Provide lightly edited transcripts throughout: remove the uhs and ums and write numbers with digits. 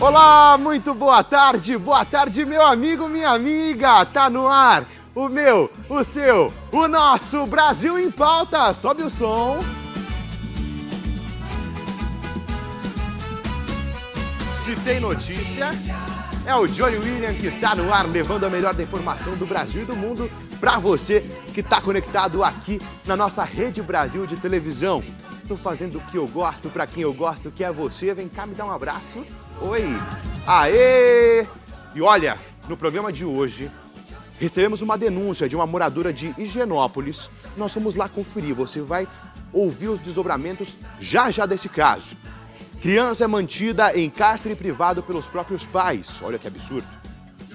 Olá, muito boa tarde, meu amigo, minha amiga. Tá no ar o meu, o seu, o nosso Brasil em Pauta. Sobe o som. Se tem notícia, é o Johnny William que tá no ar, levando a melhor da informação do Brasil e do mundo pra você que tá conectado aqui na nossa Rede Brasil de televisão. Tô fazendo o que eu gosto, pra quem eu gosto, que é você. Vem cá me dar um abraço. Oi! Aê! E olha, no programa de hoje, recebemos uma denúncia de uma moradora de Higienópolis. Nós fomos lá conferir, você vai ouvir os desdobramentos já desse caso. Criança é mantida em cárcere privado pelos próprios pais. Olha que absurdo.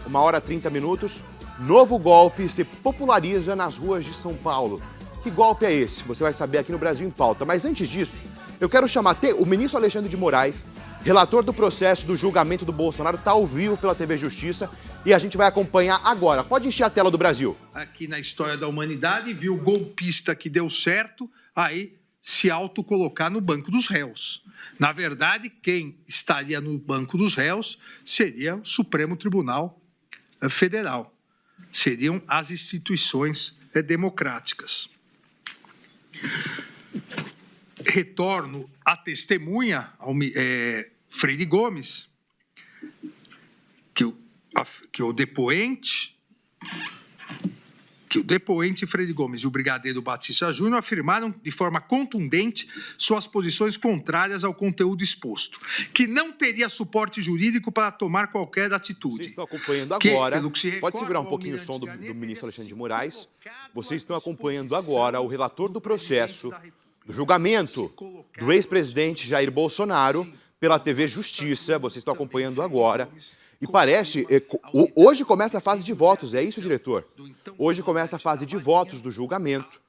1h30, novo golpe se populariza nas ruas de São Paulo. Que golpe é esse? Você vai saber aqui no Brasil em Pauta. Mas antes disso, eu quero chamar o ministro Alexandre de Moraes, relator do processo do julgamento do Bolsonaro, está ao vivo pela TV Justiça e a gente vai acompanhar agora. Pode encher a tela do Brasil. Aqui na história da humanidade, viu o golpista que deu certo, aí se autocolocar no banco dos réus. Na verdade, quem estaria no banco dos réus seria o Supremo Tribunal Federal. Seriam as instituições democráticas. Retorno à testemunha, Freire Gomes, que o depoente Freire Gomes e o brigadeiro Batista Júnior afirmaram de forma contundente suas posições contrárias ao conteúdo exposto, que não teria suporte jurídico para tomar qualquer atitude. Vocês estão acompanhando agora, pode segurar um pouquinho o som do ministro Alexandre de Moraes. Vocês estão acompanhando agora o relator do processo, do julgamento do ex-presidente Jair Bolsonaro pela TV Justiça. Vocês estão acompanhando agora. E parece, hoje começa a fase de votos, é isso, diretor? Hoje começa a fase de votos do julgamento.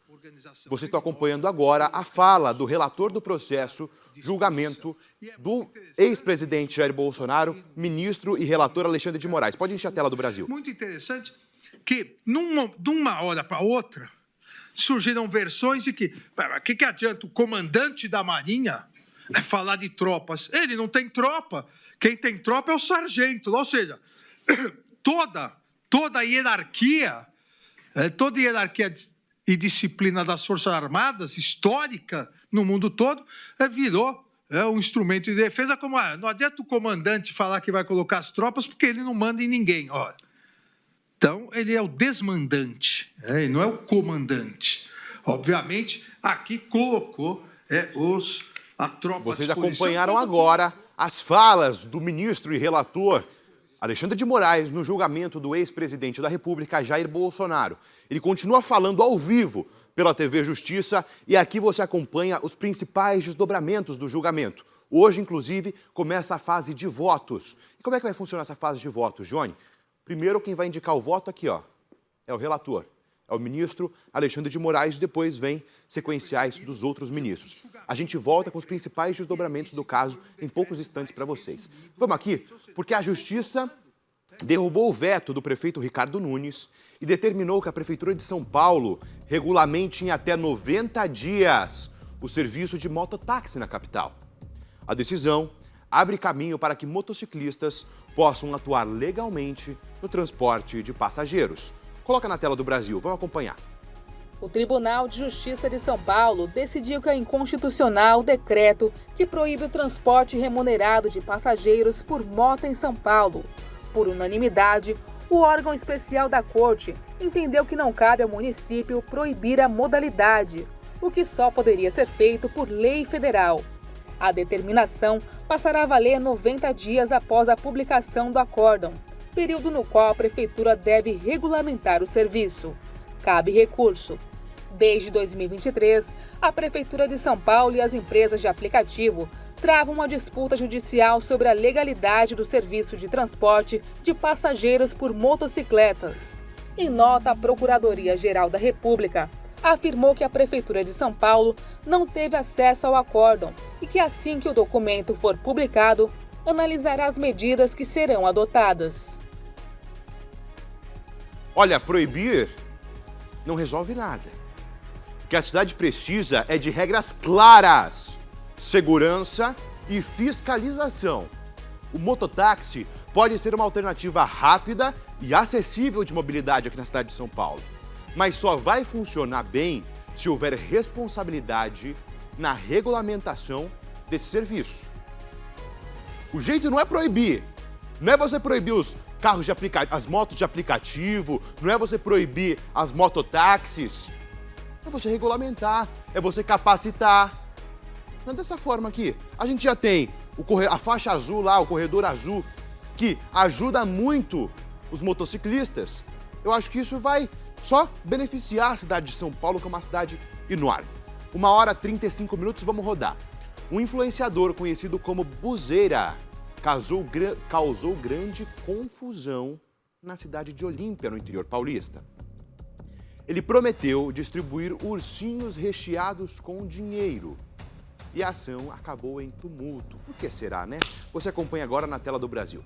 Vocês estão acompanhando agora a fala do relator do processo, julgamento do ex-presidente Jair Bolsonaro, ministro e relator Alexandre de Moraes. Pode encher a tela do Brasil. Muito interessante que, de uma hora para outra, surgiram versões de que adianta o comandante da Marinha falar de tropas? Ele não tem tropa. Quem tem tropa é o sargento. Ou seja, toda a hierarquia e disciplina das Forças Armadas, histórica no mundo todo, virou um instrumento de defesa. Como não adianta o comandante falar que vai colocar as tropas, porque ele não manda em ninguém. Ora, então, ele é o desmandante, ele não é o comandante. Obviamente, aqui colocou a tropa. Vocês acompanharam agora as falas do ministro e relator Alexandre de Moraes no julgamento do ex-presidente da República, Jair Bolsonaro. Ele continua falando ao vivo pela TV Justiça e aqui você acompanha os principais desdobramentos do julgamento. Hoje, inclusive, começa a fase de votos. E como é que vai funcionar essa fase de votos, Johnny? Primeiro, quem vai indicar o voto aqui, é o relator. É o ministro Alexandre de Moraes, depois vem sequenciais dos outros ministros. A gente volta com os principais desdobramentos do caso em poucos instantes para vocês. Vamos aqui, porque a Justiça derrubou o veto do prefeito Ricardo Nunes e determinou que a Prefeitura de São Paulo regulamente em até 90 dias o serviço de mototáxi na capital. A decisão abre caminho para que motociclistas possam atuar legalmente no transporte de passageiros. Coloca na tela do Brasil, vamos acompanhar. O Tribunal de Justiça de São Paulo decidiu que é inconstitucional o decreto que proíbe o transporte remunerado de passageiros por moto em São Paulo. Por unanimidade, o órgão especial da Corte entendeu que não cabe ao município proibir a modalidade, o que só poderia ser feito por lei federal. A determinação passará a valer 90 dias após a publicação do acórdão, período no qual a Prefeitura deve regulamentar o serviço. Cabe recurso. Desde 2023, a Prefeitura de São Paulo e as empresas de aplicativo travam uma disputa judicial sobre a legalidade do serviço de transporte de passageiros por motocicletas. Em nota, a Procuradoria-Geral da República afirmou que a Prefeitura de São Paulo não teve acesso ao acórdão e que assim que o documento for publicado, analisará as medidas que serão adotadas. Olha, proibir não resolve nada. O que a cidade precisa é de regras claras, segurança e fiscalização. o mototáxi pode ser uma alternativa rápida e acessível de mobilidade aqui na cidade de São Paulo. Mas só vai funcionar bem se houver responsabilidade na regulamentação desse serviço. O jeito não é proibir. Não é você proibir os carros de aplicativo, as motos de aplicativo, não é você proibir as mototáxis. É você regulamentar, é você capacitar. Não é dessa forma aqui. A gente já tem a faixa azul lá, o corredor azul, que ajuda muito os motociclistas. Eu acho que isso vai só beneficiar a cidade de São Paulo, que é uma cidade enorme. 1h35, vamos rodar. Um influenciador conhecido como Buzeira causou grande confusão na cidade de Olímpia, no interior paulista. Ele prometeu distribuir ursinhos recheados com dinheiro. E a ação acabou em tumulto. Por que será, né? Você acompanha agora na tela do Brasil.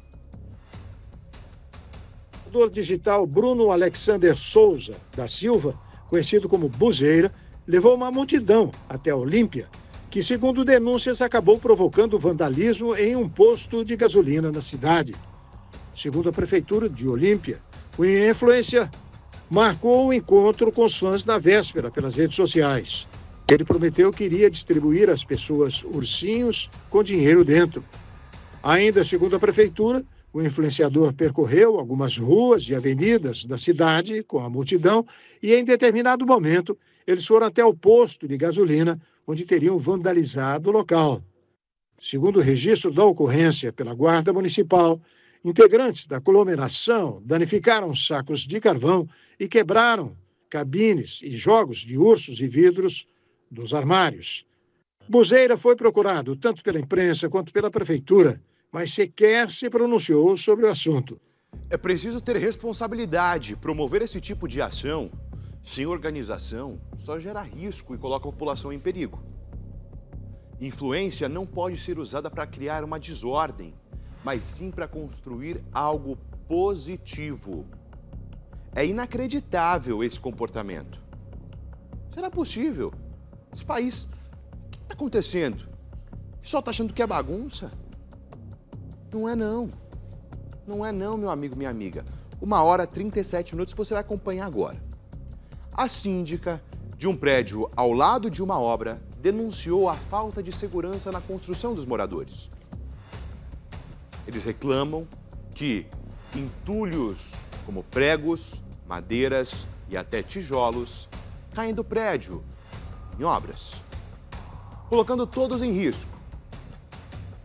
O influenciador digital Bruno Alexander Souza da Silva, conhecido como Buzeira, levou uma multidão até Olímpia, que, segundo denúncias, acabou provocando vandalismo em um posto de gasolina na cidade. Segundo a prefeitura de Olímpia, o influencer marcou um encontro com os fãs na véspera pelas redes sociais. Ele prometeu que iria distribuir às pessoas ursinhos com dinheiro dentro. Ainda segundo a prefeitura, o influenciador percorreu algumas ruas e avenidas da cidade com a multidão e, em determinado momento, eles foram até o posto de gasolina, onde teriam vandalizado o local. Segundo o registro da ocorrência pela Guarda Municipal, integrantes da aglomeração danificaram sacos de carvão e quebraram cabines e jogos de ursos e vidros dos armários. Buzeira foi procurado tanto pela imprensa quanto pela prefeitura, mas sequer se pronunciou sobre o assunto. É preciso ter responsabilidade. Promover esse tipo de ação sem organização só gera risco e coloca a população em perigo. Influência não pode ser usada para criar uma desordem, mas sim para construir algo positivo. É inacreditável esse comportamento. Será possível? Esse país, o que está acontecendo? Só está achando que é bagunça? Não é não. Não é não, meu amigo, minha amiga. 1h37, você vai acompanhar agora. A síndica de um prédio ao lado de uma obra denunciou a falta de segurança na construção dos moradores. Eles reclamam que entulhos como pregos, madeiras e até tijolos caem do prédio em obras, colocando todos em risco.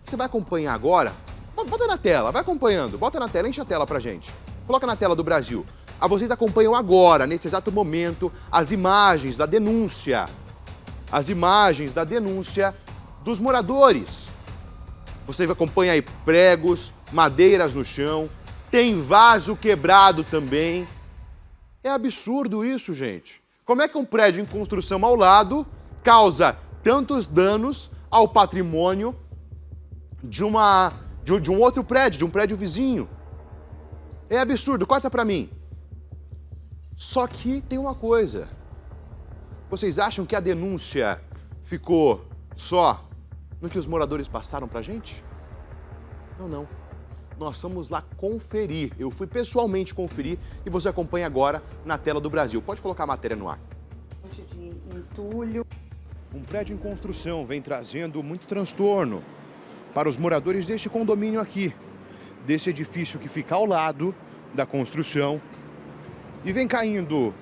Você vai acompanhar agora? Bota na tela, vai acompanhando, bota na tela, enche a tela pra gente. Coloca na tela do Brasil. Vocês acompanham agora, nesse exato momento, as imagens da denúncia. As imagens da denúncia dos moradores. Você acompanha aí pregos, madeiras no chão, tem vaso quebrado também. É absurdo isso, gente. Como é que um prédio em construção ao lado causa tantos danos ao patrimônio de um outro prédio, de um prédio vizinho? É absurdo, corta pra mim. Só que tem uma coisa. Vocês acham que a denúncia ficou só no que os moradores passaram pra gente? Não, não. Nós fomos lá conferir. Eu fui pessoalmente conferir e você acompanha agora na tela do Brasil. Pode colocar a matéria no ar. De entulho. Um prédio em construção vem trazendo muito transtorno para os moradores deste condomínio aqui, desse edifício que fica ao lado da construção. E vem caindo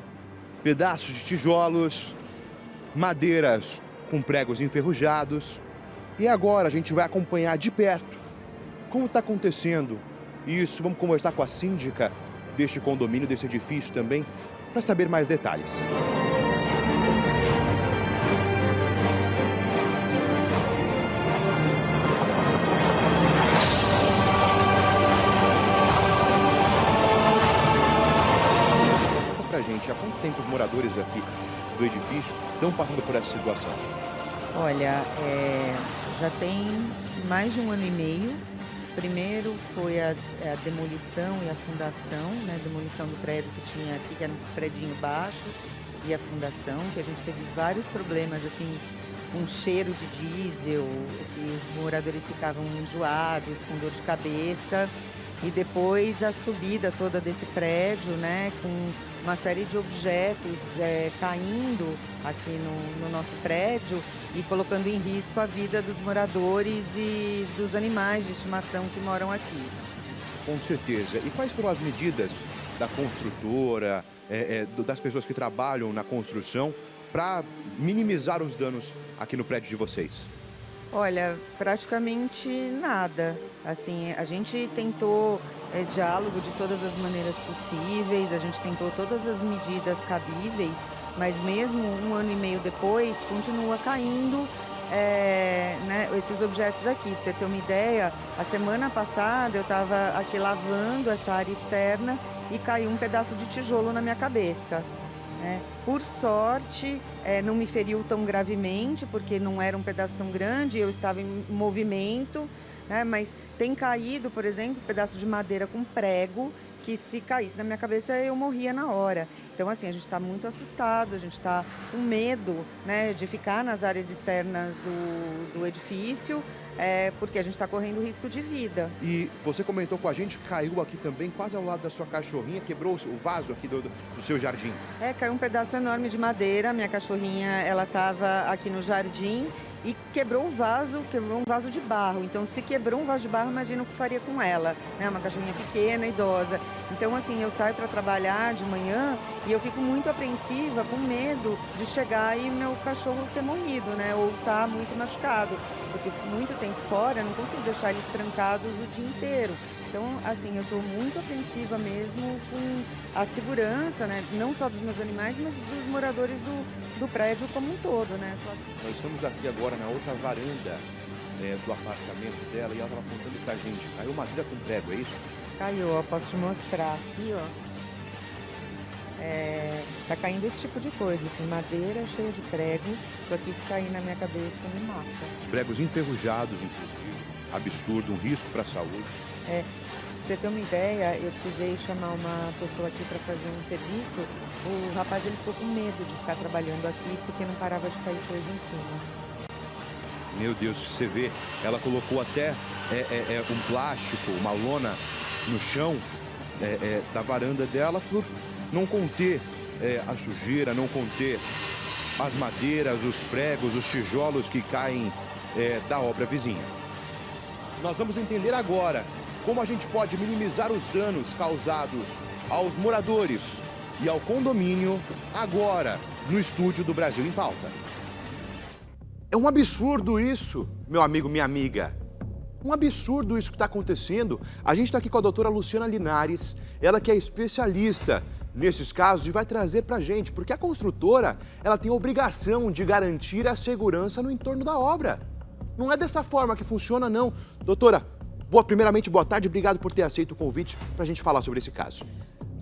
pedaços de tijolos, madeiras com pregos enferrujados. E agora a gente vai acompanhar de perto como está acontecendo isso. Vamos conversar com a síndica deste condomínio, desse edifício também, para saber mais detalhes. Conta pra gente, há quanto tempo os moradores aqui do edifício estão passando por essa situação? Olha, já tem mais de 1 ano e meio. Primeiro foi a demolição e a fundação, né? Demolição do prédio que tinha aqui, que era um predinho baixo, e a fundação, que a gente teve vários problemas, assim, um cheiro de diesel, que os moradores ficavam enjoados, com dor de cabeça. E depois a subida toda desse prédio, né, com uma série de objetos caindo aqui no nosso prédio e colocando em risco a vida dos moradores e dos animais de estimação que moram aqui. Com certeza. E quais foram as medidas da construtora, das pessoas que trabalham na construção, para minimizar os danos aqui no prédio de vocês? Olha, praticamente nada. Assim, a gente tentou diálogo de todas as maneiras possíveis, a gente tentou todas as medidas cabíveis, mas mesmo 1 ano e meio depois, continua caindo né, esses objetos aqui. Para você ter uma ideia, a semana passada eu estava aqui lavando essa área externa e caiu um pedaço de tijolo na minha cabeça. Por sorte, não me feriu tão gravemente, porque não era um pedaço tão grande, eu estava em movimento, né? Mas tem caído, por exemplo, um pedaço de madeira com prego, que se caísse na minha cabeça eu morria na hora. Então, assim, a gente está muito assustado, a gente está com medo, né, de ficar nas áreas externas do edifício, porque a gente está correndo risco de vida. E você comentou com a gente que caiu aqui também, quase ao lado da sua cachorrinha, quebrou o vaso aqui do seu jardim. Caiu um pedaço enorme de madeira, minha cachorrinha, ela estava aqui no jardim e quebrou um vaso de barro. Então, se quebrou um vaso de barro, imagina o que faria com ela, né? Uma cachorrinha pequena, idosa. Então, assim, eu saio para trabalhar de manhã e eu fico muito apreensiva, com medo de chegar e meu cachorro ter morrido, né? Ou estar muito machucado, porque eu fico muito tempo fora, não consigo deixar eles trancados o dia inteiro. Então, assim, eu estou muito apreensiva mesmo com a segurança, né? Não só dos meus animais, mas dos moradores do prédio como um todo, né? Nós estamos aqui agora na outra varanda do apartamento dela e ela estava contando pra gente, caiu madeira com prego, é isso? Caiu, ó, posso te mostrar. Aqui, ó. Tá caindo esse tipo de coisa, assim, madeira cheia de prego, só que se cair na minha cabeça me mata. Os pregos enferrujados, inclusive, absurdo, um risco para a saúde. Pra você ter uma ideia, eu precisei chamar uma pessoa aqui para fazer um serviço. O rapaz ele ficou com medo de ficar trabalhando aqui porque não parava de cair coisa em cima. Meu Deus, você vê, ela colocou até um plástico, uma lona no chão da varanda dela por não conter a sujeira, não conter as madeiras, os pregos, os tijolos que caem da obra vizinha. Nós vamos entender agora como a gente pode minimizar os danos causados aos moradores e ao condomínio agora no estúdio do Brasil em Pauta. É um absurdo isso, meu amigo, minha amiga. Um absurdo isso que está acontecendo. A gente está aqui com a doutora Luciana Linares, ela que é especialista nesses casos e vai trazer para a gente, porque a construtora ela tem a obrigação de garantir a segurança no entorno da obra. Não é dessa forma que funciona, não. Doutora, primeiramente, boa tarde, obrigado por ter aceito o convite para a gente falar sobre esse caso.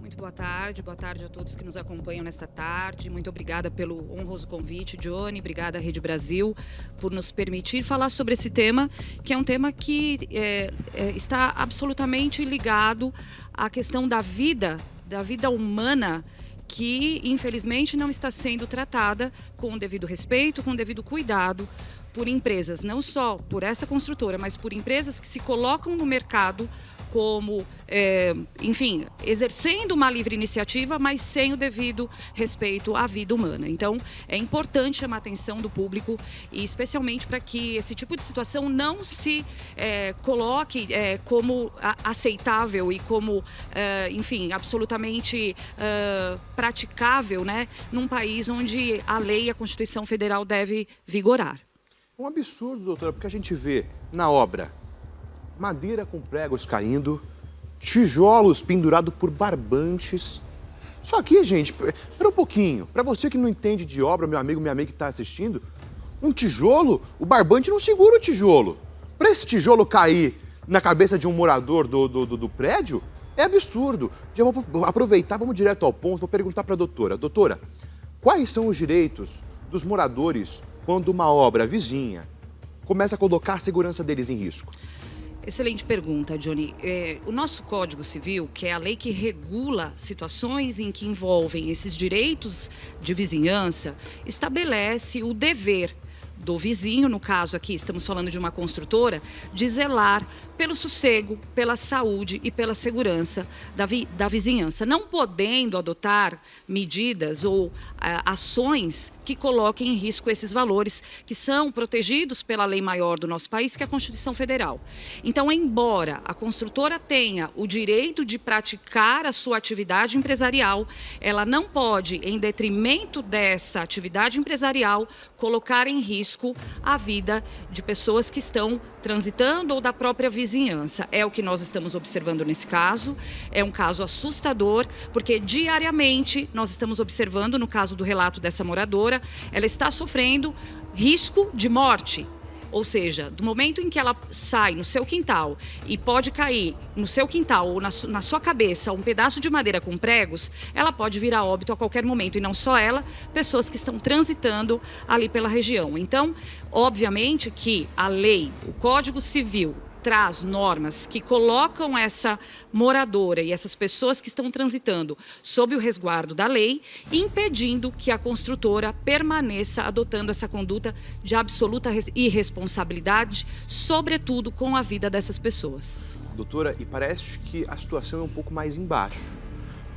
Muito boa tarde a todos que nos acompanham nesta tarde. Muito obrigada pelo honroso convite, Johnny. Obrigada, Rede Brasil, por nos permitir falar sobre esse tema, que é um tema que está absolutamente ligado à questão da vida humana, que, infelizmente, não está sendo tratada com o devido respeito, com o devido cuidado, por empresas, não só por essa construtora, mas por empresas que se colocam no mercado como, enfim, exercendo uma livre iniciativa, mas sem o devido respeito à vida humana. Então, é importante chamar a atenção do público, e especialmente para que esse tipo de situação não se coloque como aceitável e como, enfim, absolutamente praticável, né, num país onde a lei e a Constituição Federal deve vigorar. É um absurdo, doutora, porque a gente vê na obra madeira com pregos caindo, tijolos pendurados por barbantes. Só que, gente, espera um pouquinho. Para você que não entende de obra, meu amigo, minha amiga que está assistindo, um tijolo, o barbante não segura o tijolo. Para esse tijolo cair na cabeça de um morador do prédio, é absurdo. Já vou aproveitar, vamos direto ao ponto, vou perguntar para a doutora. Doutora, quais são os direitos dos moradores quando uma obra vizinha começa a colocar a segurança deles em risco? Excelente pergunta, Johnny. O nosso Código Civil, que é a lei que regula situações em que envolvem esses direitos de vizinhança, estabelece o dever do vizinho, no caso aqui estamos falando de uma construtora, de zelar pelo sossego, pela saúde e pela segurança da vizinhança, não podendo adotar medidas ou ações que coloquem em risco esses valores que são protegidos pela lei maior do nosso país, que é a Constituição Federal. Então, embora a construtora tenha o direito de praticar a sua atividade empresarial, ela não pode, em detrimento dessa atividade empresarial, colocar em risco a vida de pessoas que estão transitando ou da própria vizinhança. É o que nós estamos observando nesse caso. É um caso assustador, porque diariamente nós estamos observando, no caso do relato dessa moradora, ela está sofrendo risco de morte. Ou seja, do momento em que ela sai no seu quintal e pode cair no seu quintal ou na sua cabeça um pedaço de madeira com pregos, ela pode vir a óbito a qualquer momento. E não só ela, pessoas que estão transitando ali pela região. Então, obviamente que a lei, o Código Civil, traz normas que colocam essa moradora e essas pessoas que estão transitando sob o resguardo da lei, impedindo que a construtora permaneça adotando essa conduta de absoluta irresponsabilidade, sobretudo com a vida dessas pessoas. Doutora, e parece que a situação é um pouco mais embaixo.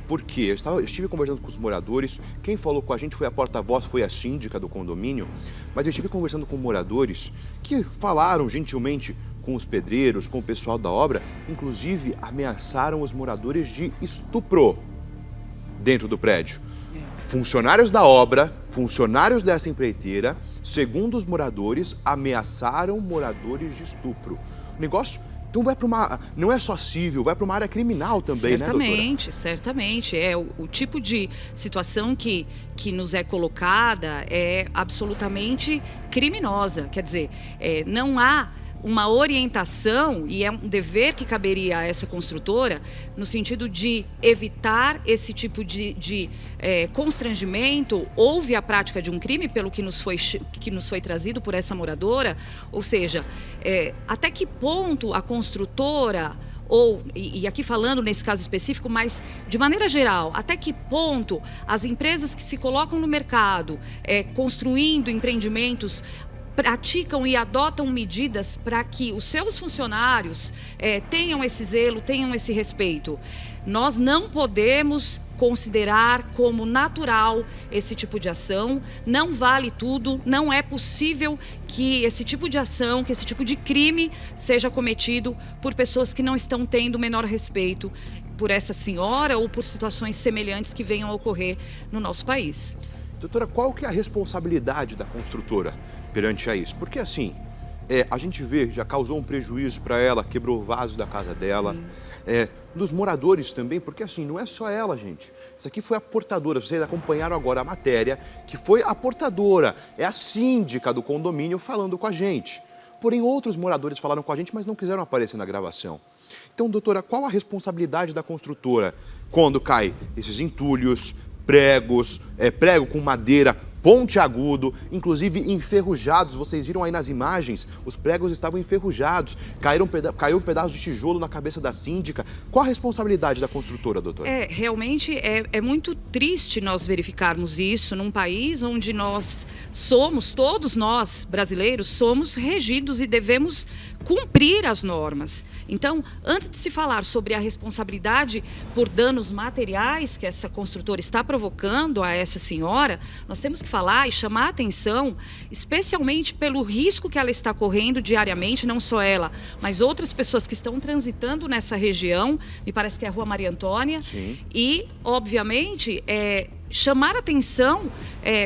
Porque eu estive conversando com os moradores, quem falou com a gente foi a porta-voz, foi a síndica do condomínio, mas eu estive conversando com moradores que falaram gentilmente com os pedreiros, com o pessoal da obra, inclusive ameaçaram os moradores de estupro dentro do prédio. Funcionários da obra, funcionários dessa empreiteira, segundo os moradores, ameaçaram moradores de estupro. O negócio... Então vai para uma, não é só civil, vai para uma área criminal também, né, doutora? Certamente. É o tipo de situação que nos é colocada é absolutamente criminosa. Quer dizer, não há uma orientação, e é um dever que caberia a essa construtora, no sentido de evitar esse tipo de constrangimento. Houve a prática de um crime, pelo que nos foi trazido por essa moradora, ou seja, até que ponto a construtora, e aqui falando nesse caso específico, mas de maneira geral, até que ponto as empresas que se colocam no mercado, construindo empreendimentos, praticam e adotam medidas para que os seus funcionários tenham esse zelo, tenham esse respeito. Nós não podemos considerar como natural esse tipo de ação, não vale tudo, não é possível que esse tipo de ação, que esse tipo de crime seja cometido por pessoas que não estão tendo o menor respeito por essa senhora ou por situações semelhantes que venham a ocorrer no nosso país. Doutora, qual que é a responsabilidade da construtora perante a isso? Porque assim, a gente vê, já causou um prejuízo para ela, quebrou o vaso da casa dela, dos moradores também, porque assim, não é só ela, gente. Isso aqui foi a portadora, vocês acompanharam agora a matéria, que foi a portadora, é a síndica do condomínio falando com a gente. Porém, outros moradores falaram com a gente, mas não quiseram aparecer na gravação. Então, doutora, qual a responsabilidade da construtora quando cai esses entulhos, pregos, prego com madeira, pontiagudo, inclusive enferrujados? Vocês viram aí nas imagens, os pregos estavam enferrujados, caiu um pedaço de tijolo na cabeça da síndica. Qual a responsabilidade da construtora, doutora? Realmente é muito triste nós verificarmos isso num país onde nós somos, todos nós brasileiros, somos regidos e devemos cumprir as normas. Então, antes de se falar sobre a responsabilidade por danos materiais que essa construtora está provocando a essa senhora, nós temos que falar e chamar a atenção, especialmente pelo risco que ela está correndo diariamente, não só ela, mas outras pessoas que estão transitando nessa região, me parece que é a Rua Maria Antônia. Sim. E, obviamente, chamar a atenção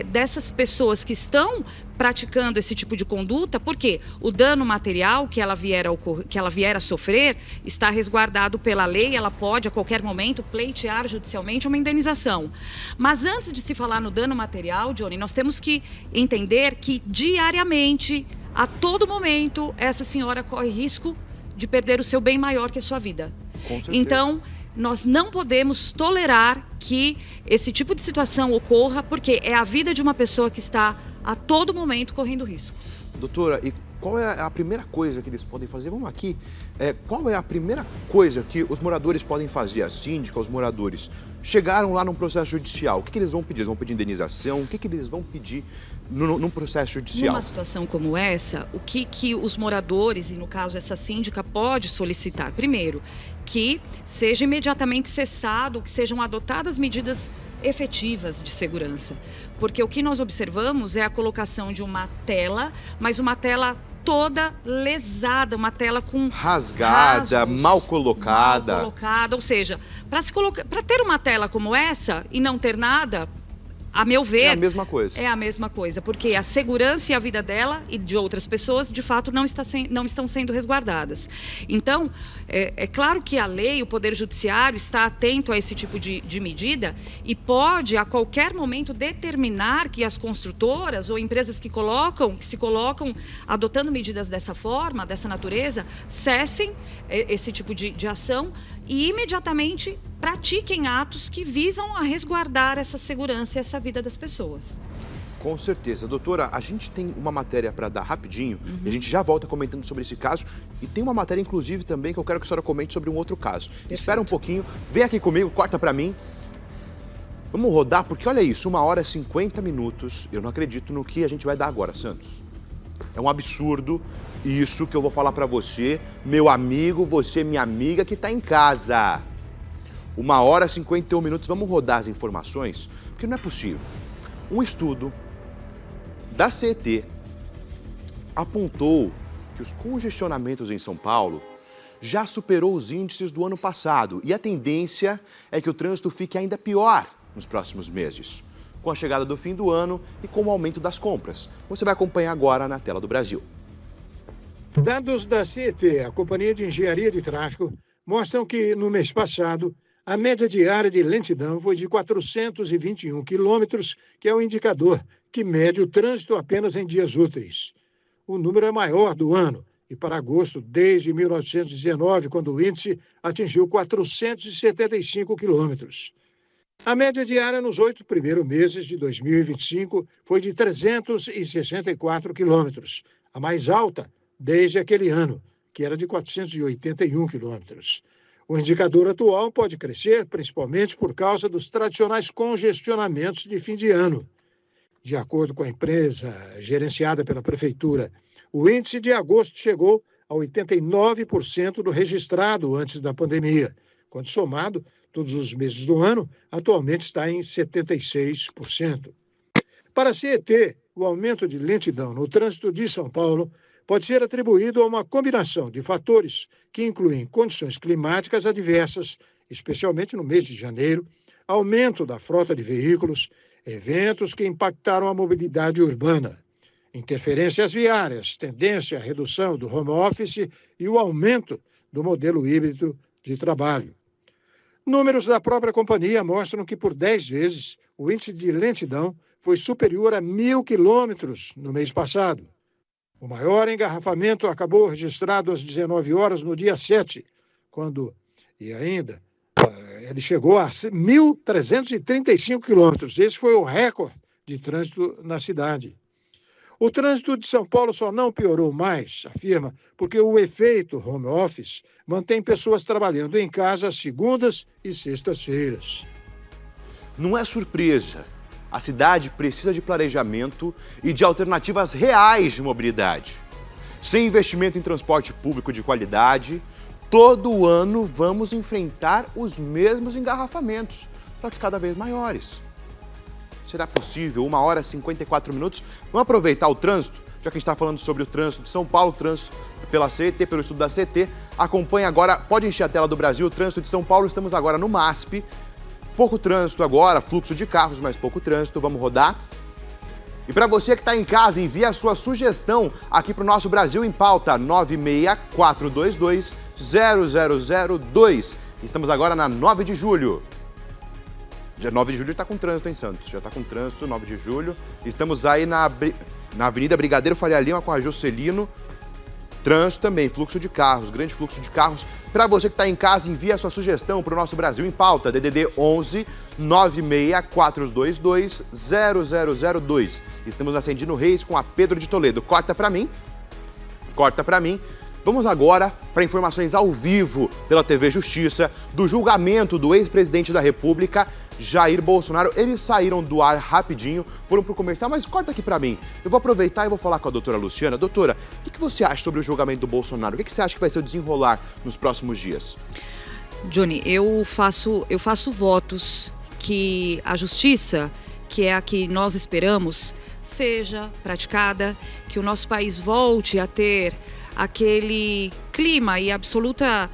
dessas pessoas que estão praticando esse tipo de conduta, porque o dano material que ela vier a sofrer está resguardado pela lei, ela pode a qualquer momento pleitear judicialmente uma indenização. Mas antes de se falar no dano material, Johnny, nós temos que entender que diariamente, a todo momento, essa senhora corre risco de perder o seu bem maior que a sua vida. Com certeza. Então, nós não podemos tolerar que esse tipo de situação ocorra, porque é a vida de uma pessoa que está a todo momento correndo risco. Doutora, e qual é a primeira coisa que eles podem fazer? Vamos aqui. Qual é a primeira coisa que os moradores podem fazer? A síndica, os moradores chegaram lá num processo judicial. O que eles vão pedir? Eles vão pedir indenização? O que eles vão pedir num processo judicial? Numa situação como essa, o que os moradores, e no caso essa síndica, pode solicitar? Primeiro, que seja imediatamente cessado, que sejam adotadas medidas efetivas de segurança. Porque o que nós observamos é a colocação de uma tela, mas uma tela toda lesada, uma tela com rasgada, rasgos, mal colocada. Ou seja, para ter uma tela como essa e não ter nada, a meu ver... É a mesma coisa. É a mesma coisa, porque a segurança e a vida dela e de outras pessoas, de fato, não estão sendo resguardadas. Então, é claro que a lei, o Poder Judiciário está atento a esse tipo de medida e pode, a qualquer momento, determinar que as construtoras ou empresas que se colocam adotando medidas dessa forma, dessa natureza, cessem esse tipo de ação e imediatamente pratiquem atos que visam a resguardar essa segurança e essa vida das pessoas. Com certeza. Doutora, a gente tem uma matéria para dar rapidinho, e a gente já volta comentando sobre esse caso, e tem uma matéria, inclusive, também que eu quero que a senhora comente sobre um outro caso. Perfeito. Espera um pouquinho, vem aqui comigo, corta para mim. Vamos rodar, porque olha isso, 1h50. Eu não acredito no que a gente vai dar agora, Santos. É um absurdo isso que eu vou falar para você, meu amigo, você, minha amiga, que está em casa. 1h51, vamos rodar as informações, porque não é possível. Um estudo da CET apontou que os congestionamentos em São Paulo já superou os índices do ano passado e a tendência é que o trânsito fique ainda pior nos próximos meses, com a chegada do fim do ano e com o aumento das compras. Você vai acompanhar agora na tela do Brasil. Dados da CET, a Companhia de Engenharia de Tráfego, mostram que no mês passado a média diária de lentidão foi de 421 quilômetros, que é o indicador que mede o trânsito apenas em dias úteis. O número é maior do ano e para agosto desde 1919, quando o índice atingiu 475 quilômetros. A média diária nos 8 primeiros meses de 2025 foi de 364 quilômetros, a mais alta desde aquele ano, que era de 481 quilômetros. O indicador atual pode crescer, principalmente por causa dos tradicionais congestionamentos de fim de ano. De acordo com a empresa gerenciada pela Prefeitura, o índice de agosto chegou a 89% do registrado antes da pandemia, quando somado todos os meses do ano, atualmente está em 76%. Para a CET, o aumento de lentidão no trânsito de São Paulo pode ser atribuído a uma combinação de fatores que incluem condições climáticas adversas, especialmente no mês de janeiro, aumento da frota de veículos, eventos que impactaram a mobilidade urbana, interferências viárias, tendência à redução do home office e o aumento do modelo híbrido de trabalho. Números da própria companhia mostram que por 10 vezes o índice de lentidão foi superior a 1.000 quilômetros no mês passado. O maior engarrafamento acabou registrado às 19 horas no dia 7, quando, e ainda, ele chegou a 1.335 quilômetros. Esse foi o recorde de trânsito na cidade. O trânsito de São Paulo só não piorou mais, afirma, porque o efeito home office mantém pessoas trabalhando em casa às segundas e sextas-feiras. Não é surpresa. A cidade precisa de planejamento e de alternativas reais de mobilidade. Sem investimento em transporte público de qualidade, todo ano vamos enfrentar os mesmos engarrafamentos, só que cada vez maiores. Será possível? 1h54. Vamos aproveitar o trânsito, já que a gente está falando sobre o trânsito de São Paulo, o trânsito pela CET, pelo estudo da CET. Acompanhe agora, pode encher a tela do Brasil, o trânsito de São Paulo, estamos agora no MASP. Pouco trânsito agora, fluxo de carros, mas pouco trânsito, vamos rodar. E para você que está em casa, envie a sua sugestão aqui para o nosso Brasil em Pauta, 964220002. Estamos agora na 9 de julho. Dia 9 de julho está com trânsito, hein, Santos? Já está com trânsito, 9 de julho. Estamos aí na Avenida Brigadeiro Faria Lima com a Juscelino. Trânsito também, fluxo de carros, grande fluxo de carros. Para você que está em casa, envie a sua sugestão para o nosso Brasil em Pauta, DDD 11 964220002. Estamos na Ascendino Reis com a Pedro de Toledo. Corta para mim. corta para mim. Vamos agora para informações ao vivo pela TV Justiça do julgamento do ex-presidente da República, Jair Bolsonaro. Eles saíram do ar rapidinho, foram para o comercial, mas corta aqui para mim. Eu vou aproveitar e vou falar com a doutora Luciana. Doutora, o que você acha sobre o julgamento do Bolsonaro? O que você acha que vai ser o desenrolar nos próximos dias? Johnny, eu faço votos que a justiça, que é a que nós esperamos, seja praticada, que o nosso país volte a ter aquele clima e absoluta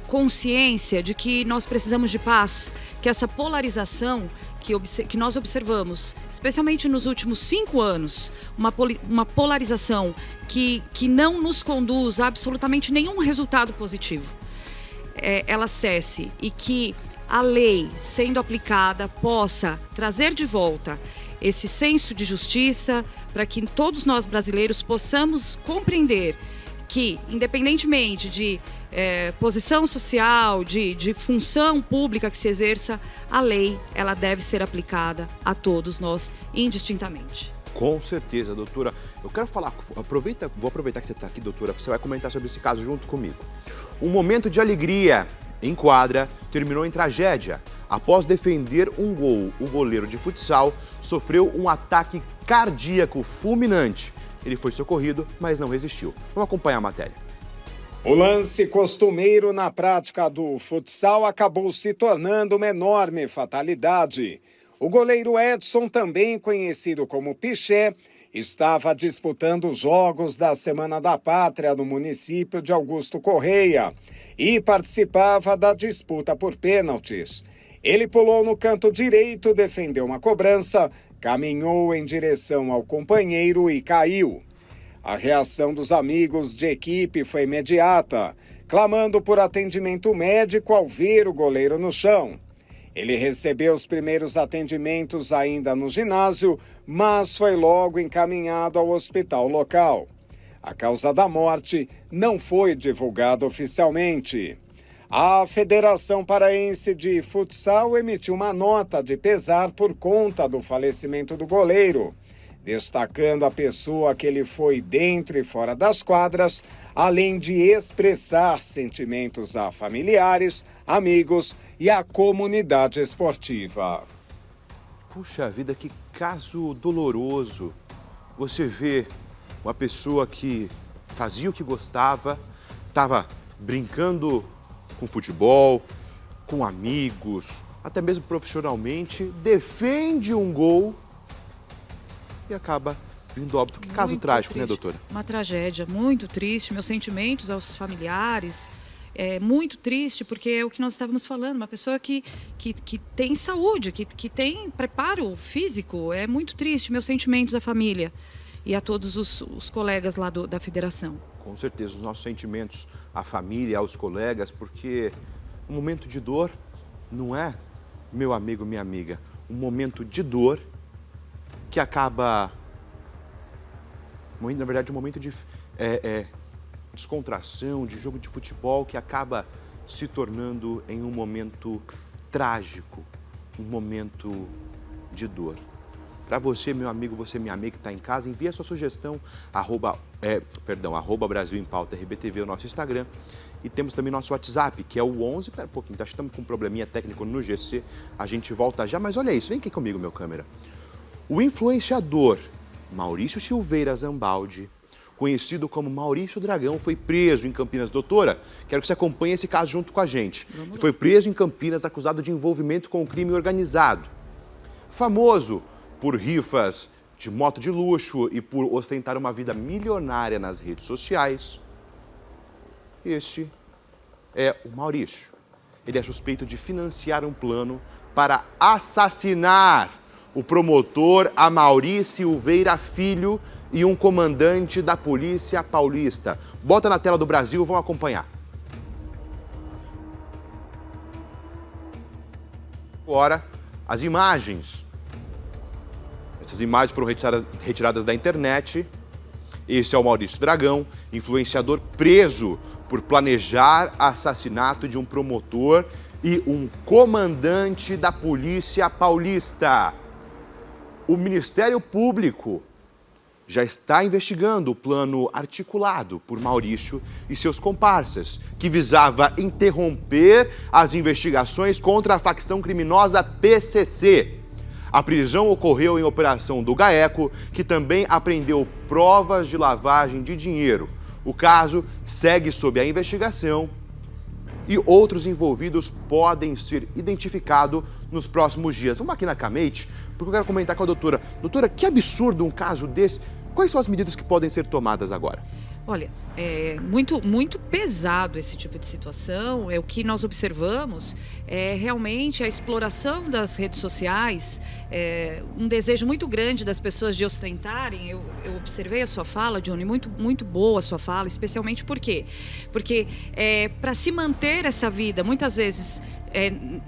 consciência de que nós precisamos de paz, que essa polarização que nós observamos, especialmente nos últimos 5 anos, uma polarização que não nos conduz a absolutamente nenhum resultado positivo, ela cesse e que a lei, sendo aplicada, possa trazer de volta esse senso de justiça para que todos nós brasileiros possamos compreender que, independentemente de posição social, de função pública que se exerça, a lei ela deve ser aplicada a todos nós indistintamente. Com certeza, doutora. Eu quero falar, vou aproveitar que você está aqui, doutora, você vai comentar sobre esse caso junto comigo. Um momento de alegria em quadra terminou em tragédia. Após defender um gol, o goleiro de futsal sofreu um ataque cardíaco fulminante. Ele foi socorrido, mas não resistiu. Vamos acompanhar a matéria. O lance costumeiro na prática do futsal acabou se tornando uma enorme fatalidade. O goleiro Edson, também conhecido como Piché, estava disputando os Jogos da Semana da Pátria no município de Augusto Correia e participava da disputa por pênaltis. Ele pulou no canto direito, defendeu uma cobrança, caminhou em direção ao companheiro e caiu. A reação dos amigos de equipe foi imediata, clamando por atendimento médico ao ver o goleiro no chão. Ele recebeu os primeiros atendimentos ainda no ginásio, mas foi logo encaminhado ao hospital local. A causa da morte não foi divulgada oficialmente. A Federação Paraense de Futsal emitiu uma nota de pesar por conta do falecimento do goleiro, destacando a pessoa que ele foi dentro e fora das quadras, além de expressar sentimentos a familiares, amigos e à comunidade esportiva. Puxa vida, que caso doloroso. Você vê uma pessoa que fazia o que gostava, estava brincando com futebol, com amigos, até mesmo profissionalmente, defende um gol e acaba vindo óbito. Que caso trágico, né, doutora? Uma tragédia, muito triste. Meus sentimentos aos familiares. É muito triste, porque é o que nós estávamos falando, uma pessoa que tem saúde, que tem preparo físico. É muito triste. Meus sentimentos à família e a todos os colegas lá da federação. Com certeza, os nossos sentimentos à família, aos colegas, porque um momento de dor não é, meu amigo, minha amiga, um momento de dor que acaba, na verdade, um momento de descontração, de jogo de futebol, que acaba se tornando em um momento trágico, um momento de dor. Para você, meu amigo, você, minha amiga que está em casa, envie a sua sugestão, arroba Brasil em Pauta, RBTV, o nosso Instagram. E temos também nosso WhatsApp, que é o 11, pera um pouquinho, estamos com um probleminha técnico no GC, a gente volta já, mas olha isso, vem aqui comigo, meu câmera. O influenciador Maurício Silveira Zambaldi, conhecido como Maurício Dragão, foi preso em Campinas. Doutora, quero que você acompanhe esse caso junto com a gente. Ele foi preso em Campinas acusado de envolvimento com o crime organizado. Famoso por rifas de moto de luxo e por ostentar uma vida milionária nas redes sociais, esse é o Maurício. Ele é suspeito de financiar um plano para assassinar o promotor Amaury Silveira Filho e um comandante da Polícia Paulista. Bota na tela do Brasil, vamos acompanhar. Agora, as imagens. Essas imagens foram retiradas da internet. Esse é o Maurício Dragão, influenciador preso por planejar assassinato de um promotor e um comandante da Polícia Paulista. O Ministério Público já está investigando o plano articulado por Maurício e seus comparsas, que visava interromper as investigações contra a facção criminosa PCC. A prisão ocorreu em operação do GAECO, que também apreendeu provas de lavagem de dinheiro. O caso segue sob a investigação e outros envolvidos podem ser identificados nos próximos dias. Vamos aqui na Camete, porque eu quero comentar com a doutora. Doutora, que absurdo um caso desse. Quais são as medidas que podem ser tomadas agora? Olha, é muito pesado esse tipo de situação. O que nós observamos é realmente a exploração das redes sociais, um desejo muito grande das pessoas de ostentarem. Eu observei a sua fala, Johnny, muito boa a sua fala, especialmente por quê? Porque para se manter essa vida, muitas vezes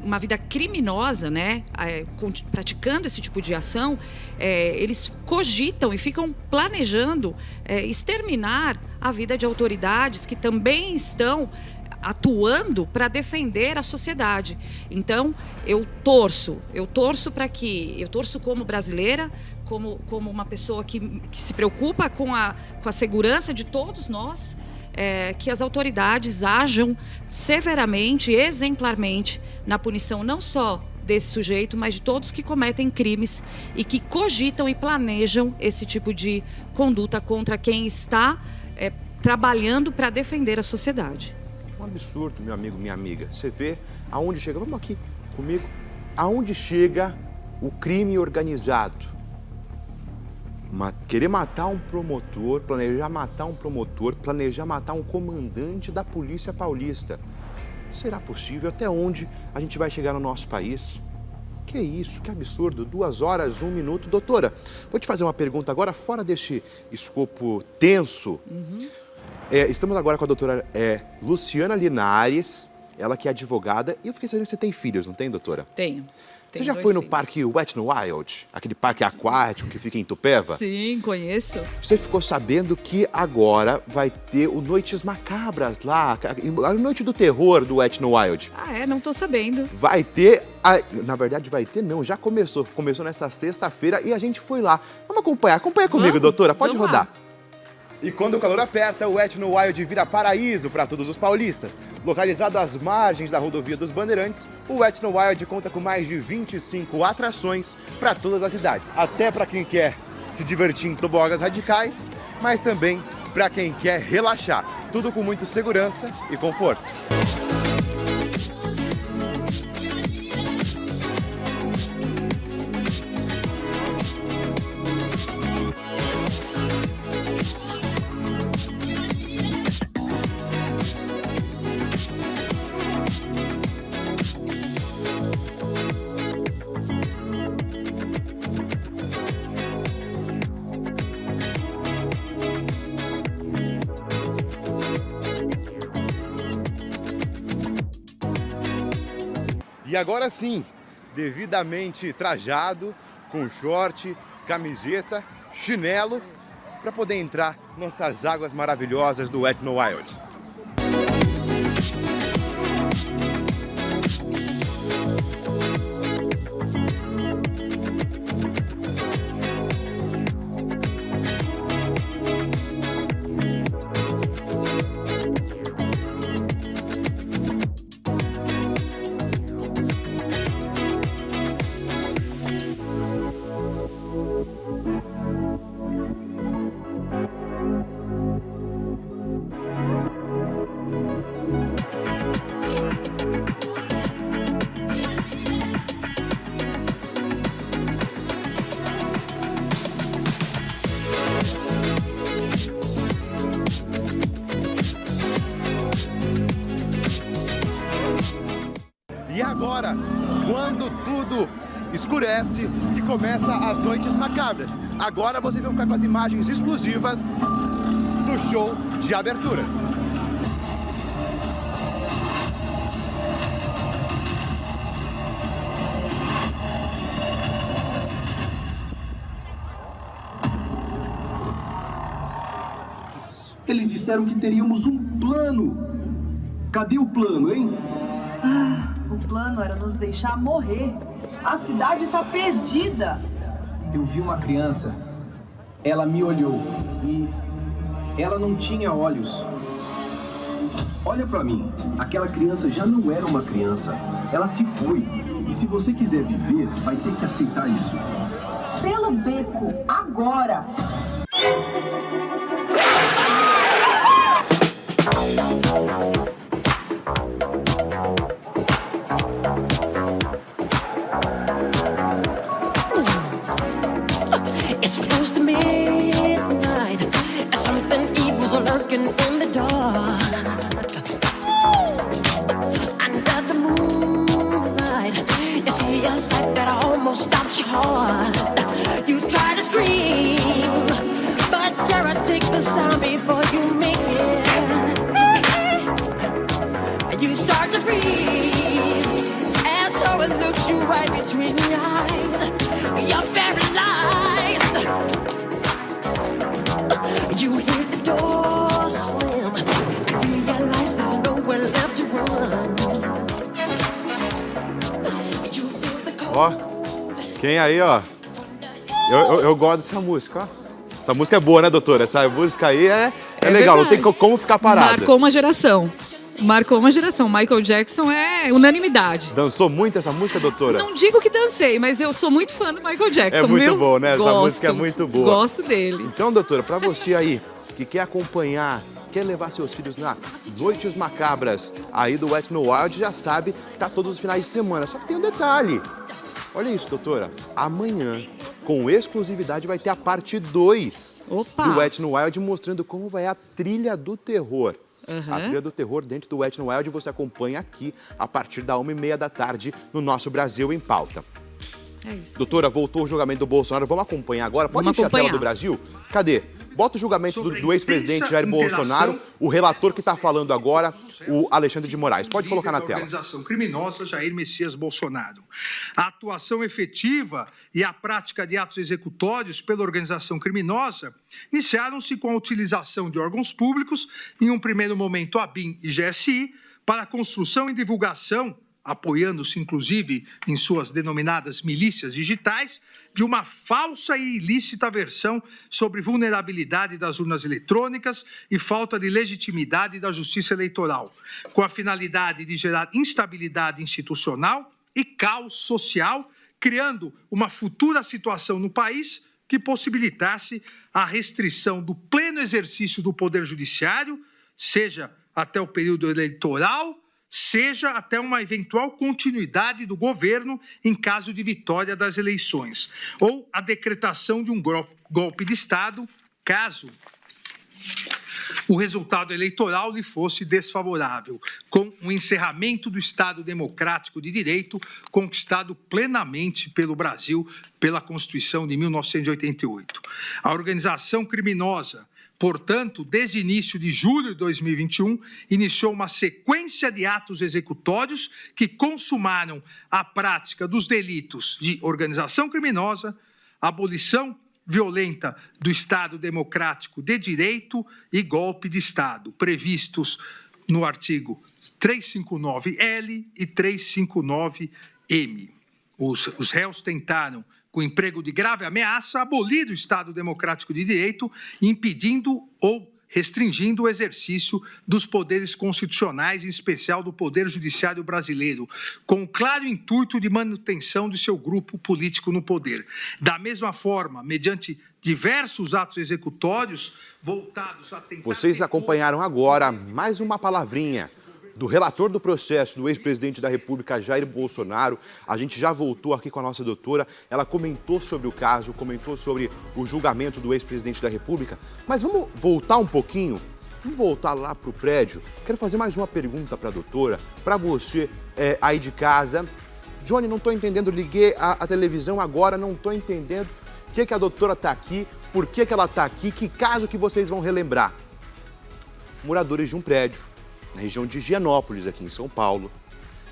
uma vida criminosa, né? Praticando esse tipo de ação, eles cogitam e ficam planejando exterminar a vida de autoridades que também estão atuando para defender a sociedade. Então, eu torço como brasileira, como uma pessoa que se preocupa com a segurança de todos nós, que as autoridades ajam severamente, exemplarmente, na punição não só desse sujeito, mas de todos que cometem crimes e que cogitam e planejam esse tipo de conduta contra quem está trabalhando para defender a sociedade. Um absurdo, meu amigo, minha amiga. Você vê aonde chega, vamos aqui comigo, aonde chega o crime organizado. Querer matar um promotor, planejar matar um comandante da Polícia Paulista. Será possível? Até onde a gente vai chegar no nosso país? Que isso, que absurdo. 2 horas, 1 minuto. Doutora, vou te fazer uma pergunta agora, fora desse escopo tenso. Estamos agora com a doutora Luciana Linares, ela que é advogada. E eu fiquei sabendo que você tem filhos, não tem, doutora? Tenho. Você já foi no parque Wet n Wild? Aquele parque aquático que fica em Itupeva? Sim, conheço. Você ficou sabendo que agora vai ter o Noites Macabras lá, a Noite do Terror do Wet n Wild. Não tô sabendo. Vai ter, na verdade vai ter não, já começou. Começou nessa sexta-feira e a gente foi lá. Vamos acompanhar, comigo, doutora, pode rodar. Lá. E quando o calor aperta, o Wet n Wild vira paraíso para todos os paulistas. Localizado às margens da rodovia dos Bandeirantes, o Wet n Wild conta com mais de 25 atrações para todas as idades. Até para quem quer se divertir em tobogas radicais, mas também para quem quer relaxar. Tudo com muita segurança e conforto. E agora sim, devidamente trajado, com short, camiseta, chinelo, para poder entrar nessas águas maravilhosas do Wet n Wild. E agora, quando tudo escurece, que começa as noites macabras. Agora vocês vão ficar com as imagens exclusivas do show de abertura. Eles disseram que teríamos um plano. Cadê o plano, hein? O plano era nos deixar morrer. A cidade tá perdida. Eu vi uma criança ela me olhou e ela não tinha olhos. Olha pra mim, aquela criança já não era uma criança, ela se foi. E se você quiser viver, vai ter que aceitar isso. Pelo beco, agora! It's close to midnight. Something evil's lurking in the dark. Under the moonlight, you see a sight that almost stops your heart. You try to scream, but terror takes the sound before you make it. And you start to freeze, and so it looks you right between your eyes. You're paralyzed. You hear the door slam and realize there's nowhere left to run. You feel the cold. Ó, quem aí, ó? Eu gosto dessa música, ó. Essa música é boa, né, doutora? Essa música aí é legal, não tem como ficar parada. Marcou uma geração. Marcou uma geração. Michael Jackson é unanimidade. Dançou muito essa música, doutora? Não digo que dancei, mas eu sou muito fã do Michael Jackson, É muito viu? bom, né? Essa Gosto, música é muito boa. Gosto dele. Então, doutora, pra você aí que quer acompanhar, quer levar seus filhos na Noites Macabras aí do Wet n Wild, já sabe que tá todos os finais de semana. Só que tem um detalhe. Olha isso, doutora. Amanhã, com exclusividade, vai ter a parte 2 do Wet n Wild, mostrando como vai a trilha do terror. A trilha do terror dentro do Wet n Wild você acompanha aqui a partir da 1h30 da tarde no nosso Brasil em Pauta. É isso. Doutora, voltou o julgamento do Bolsonaro. Vamos acompanhar agora? Pode encher a tela do Brasil? Cadê? Bota o julgamento do ex-presidente Jair Bolsonaro, o relator que está falando agora, o Alexandre de Moraes. Pode colocar na tela. Organização criminosa Jair Messias Bolsonaro. A atuação efetiva e a prática de atos executórios pela organização criminosa iniciaram-se com a utilização de órgãos públicos, em um primeiro momento ABIN e GSI, para a construção e divulgação, apoiando-se inclusive em suas denominadas milícias digitais, de uma falsa e ilícita versão sobre vulnerabilidade das urnas eletrônicas e falta de legitimidade da justiça eleitoral, com a finalidade de gerar instabilidade institucional e caos social, criando uma futura situação no país que possibilitasse a restrição do pleno exercício do Poder Judiciário, seja até o período eleitoral, seja até uma eventual continuidade do governo em caso de vitória das eleições, ou a decretação de um golpe de Estado, caso o resultado eleitoral lhe fosse desfavorável, com o encerramento do Estado Democrático de Direito conquistado plenamente pelo Brasil pela Constituição de 1988. A organização criminosa, portanto, desde início de julho de 2021, iniciou uma sequência de atos executórios que consumaram a prática dos delitos de organização criminosa, abolição violenta do Estado Democrático de Direito e golpe de Estado, previstos no artigo 359-L e 359-M. Os réus tentaram, com emprego de grave ameaça, abolir o Estado Democrático de Direito, impedindo ou restringindo o exercício dos poderes constitucionais, em especial do Poder Judiciário brasileiro, com o claro intuito de manutenção de seu grupo político no poder. Da mesma forma, mediante diversos atos executórios voltados a tentar... Vocês acompanharam agora mais uma palavrinha do relator do processo do ex-presidente da República, Jair Bolsonaro. A gente já voltou aqui com a nossa doutora, ela comentou sobre o caso, comentou sobre o julgamento do ex-presidente da República, mas vamos voltar um pouquinho, vamos voltar lá para o prédio. Quero fazer mais uma pergunta para a doutora, para você aí de casa. Johnny, não estou entendendo, liguei a televisão agora, não estou entendendo o que a doutora está aqui, por que ela está aqui, que caso que vocês vão relembrar. Moradores de um prédio na região de Higienópolis, aqui em São Paulo,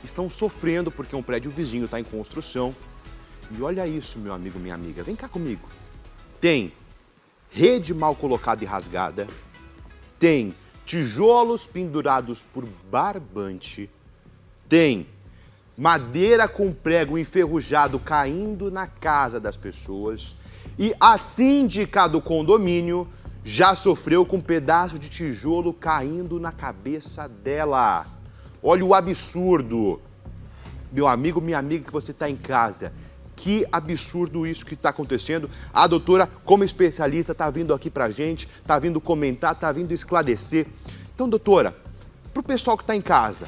estão sofrendo porque um prédio vizinho está em construção. E olha isso, meu amigo, minha amiga, vem cá comigo. Tem rede mal colocada e rasgada, tem tijolos pendurados por barbante, tem madeira com prego enferrujado caindo na casa das pessoas E a síndica do condomínio já sofreu com um pedaço de tijolo caindo na cabeça dela. Olha o absurdo. Meu amigo, minha amiga, que você está em casa. Que absurdo isso que está acontecendo. A doutora, como especialista, está vindo aqui pra gente, está vindo comentar, está vindo esclarecer. Então, doutora, para o pessoal que está em casa,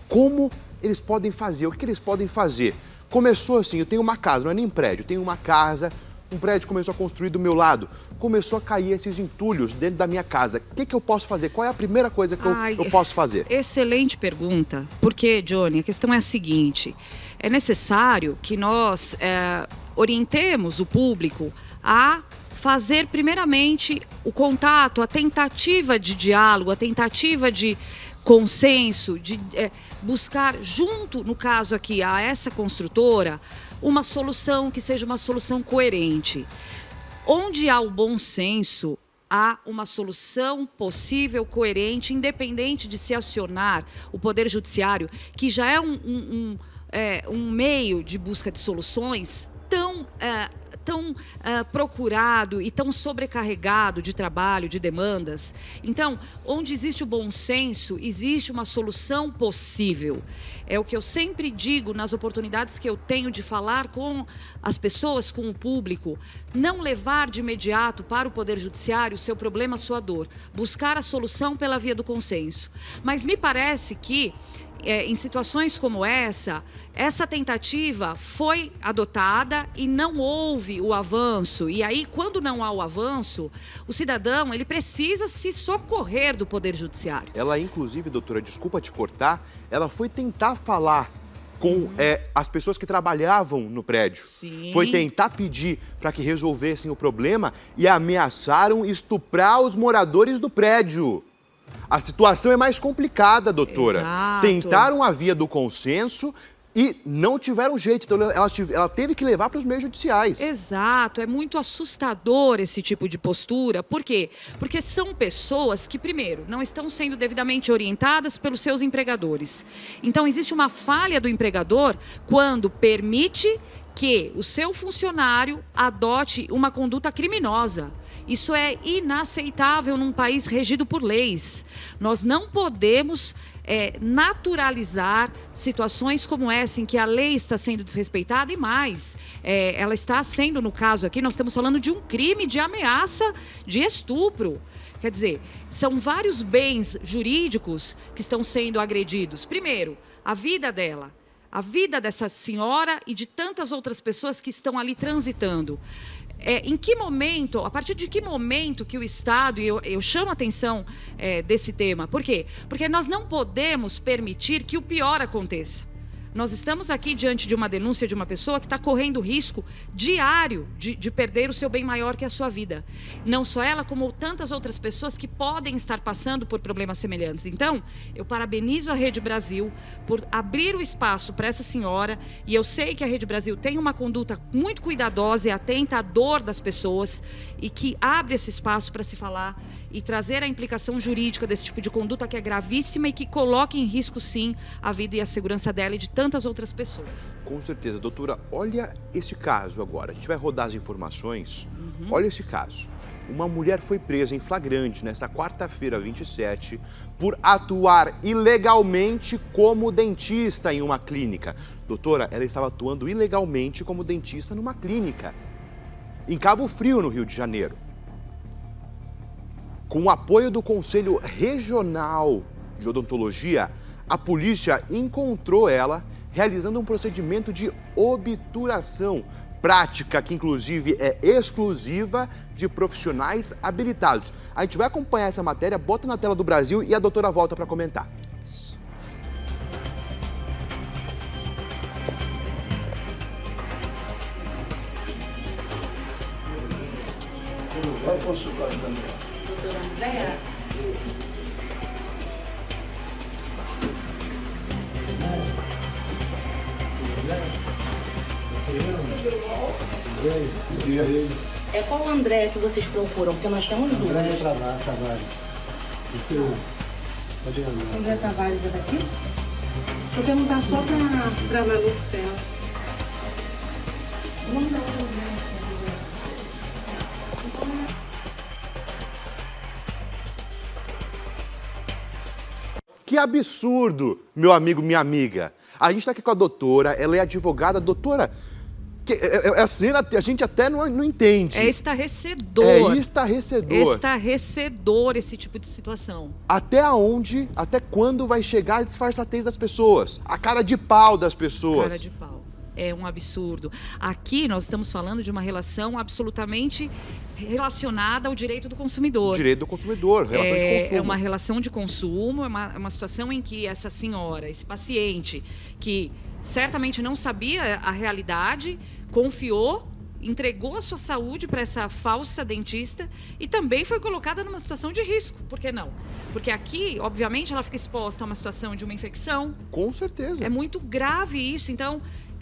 como eles podem fazer? O que eles podem fazer? Começou assim, eu tenho uma casa, não é nem prédio, eu tenho uma casa, um prédio começou a construir do meu lado, começou a cair esses entulhos dentro da minha casa. O que eu posso fazer? Qual é a primeira coisa que eu posso fazer? Excelente pergunta, porque, Johnny, a questão é a seguinte, é necessário que nós orientemos o público a fazer primeiramente o contato, a tentativa de diálogo, a tentativa de consenso, de buscar junto, no caso aqui, a essa construtora, uma solução que seja uma solução coerente. Onde há o bom senso, há uma solução possível, coerente, independente de se acionar o Poder Judiciário, que já é um meio de busca de soluções tão procurado e tão sobrecarregado de trabalho, de demandas. Então, onde existe o bom senso, existe uma solução possível. É o que eu sempre digo nas oportunidades que eu tenho de falar com as pessoas, com o público. Não levar de imediato para o Poder Judiciário o seu problema, a sua dor. Buscar a solução pela via do consenso. Mas me parece que, em situações como essa tentativa foi adotada e não houve o avanço. E aí, quando não há o avanço, o cidadão ele precisa se socorrer do Poder Judiciário. Ela, inclusive, doutora, desculpa te cortar, ela foi tentar falar com as pessoas que trabalhavam no prédio. Sim. Foi tentar pedir para que resolvessem o problema e ameaçaram estuprar os moradores do prédio. A situação é mais complicada, doutora. Exato. Tentaram a via do consenso e não tiveram jeito. Então, ela teve que levar para os meios judiciais. Exato. É muito assustador esse tipo de postura. Por quê? Porque são pessoas que, primeiro, não estão sendo devidamente orientadas pelos seus empregadores. Então, existe uma falha do empregador quando permite que o seu funcionário adote uma conduta criminosa. Isso é inaceitável num país regido por leis. Nós não podemos naturalizar situações como essa, em que a lei está sendo desrespeitada e mais. Ela está sendo, no caso aqui, nós estamos falando de um crime de ameaça de estupro. Quer dizer, são vários bens jurídicos que estão sendo agredidos. Primeiro, a vida dela. A vida dessa senhora e de tantas outras pessoas que estão ali transitando. Em que momento, a partir de que momento que o Estado, e eu chamo a atenção desse tema, por quê? Porque nós não podemos permitir que o pior aconteça. Nós estamos aqui diante de uma denúncia de uma pessoa que está correndo risco diário de perder o seu bem maior, que é a sua vida. Não só ela, como tantas outras pessoas que podem estar passando por problemas semelhantes. Então, eu parabenizo a Rede Brasil por abrir o espaço para essa senhora, e eu sei que a Rede Brasil tem uma conduta muito cuidadosa e atenta à dor das pessoas, e que abre esse espaço para se falar e trazer a implicação jurídica desse tipo de conduta, que é gravíssima e que coloca em risco, sim, a vida e a segurança dela e de tantas outras pessoas. Com certeza. Doutora, olha esse caso agora. A gente vai rodar as informações. Olha esse caso. Uma mulher foi presa em flagrante nesta quarta-feira, 27, por atuar ilegalmente como dentista em uma clínica. Doutora, ela estava atuando ilegalmente como dentista numa clínica em Cabo Frio, no Rio de Janeiro. Com o apoio do Conselho Regional de Odontologia, a polícia encontrou ela realizando um procedimento de obturação, prática que inclusive é exclusiva de profissionais habilitados. A gente vai acompanhar essa matéria, bota na tela do Brasil e a doutora volta para comentar. Vai consultar também. Doutora Andréa? É qual o André que vocês procuram? Porque nós temos duas. André Tavares. André Tavares é daqui? Deixa eu perguntar só para Malu Céu. Vamos dar uma olhada. Que absurdo, meu amigo, minha amiga. A gente está aqui com a doutora, ela é advogada. Doutora, a cena a gente até não entende. É estarrecedor. É estarrecedor. Estarrecedor esse tipo de situação. Até quando vai chegar a disfarçatez das pessoas? A cara de pau das pessoas. Cara de pau. É um absurdo. Aqui nós estamos falando de uma relação absolutamente relacionada ao direito do consumidor. Direito do consumidor, relação de consumo. É uma relação de consumo, é uma situação em que essa senhora, esse paciente, que certamente não sabia a realidade, confiou, entregou a sua saúde para essa falsa dentista e também foi colocada numa situação de risco. Por que não? Porque aqui, obviamente, ela fica exposta a uma situação de uma infecção. Com certeza. É muito grave isso. Então,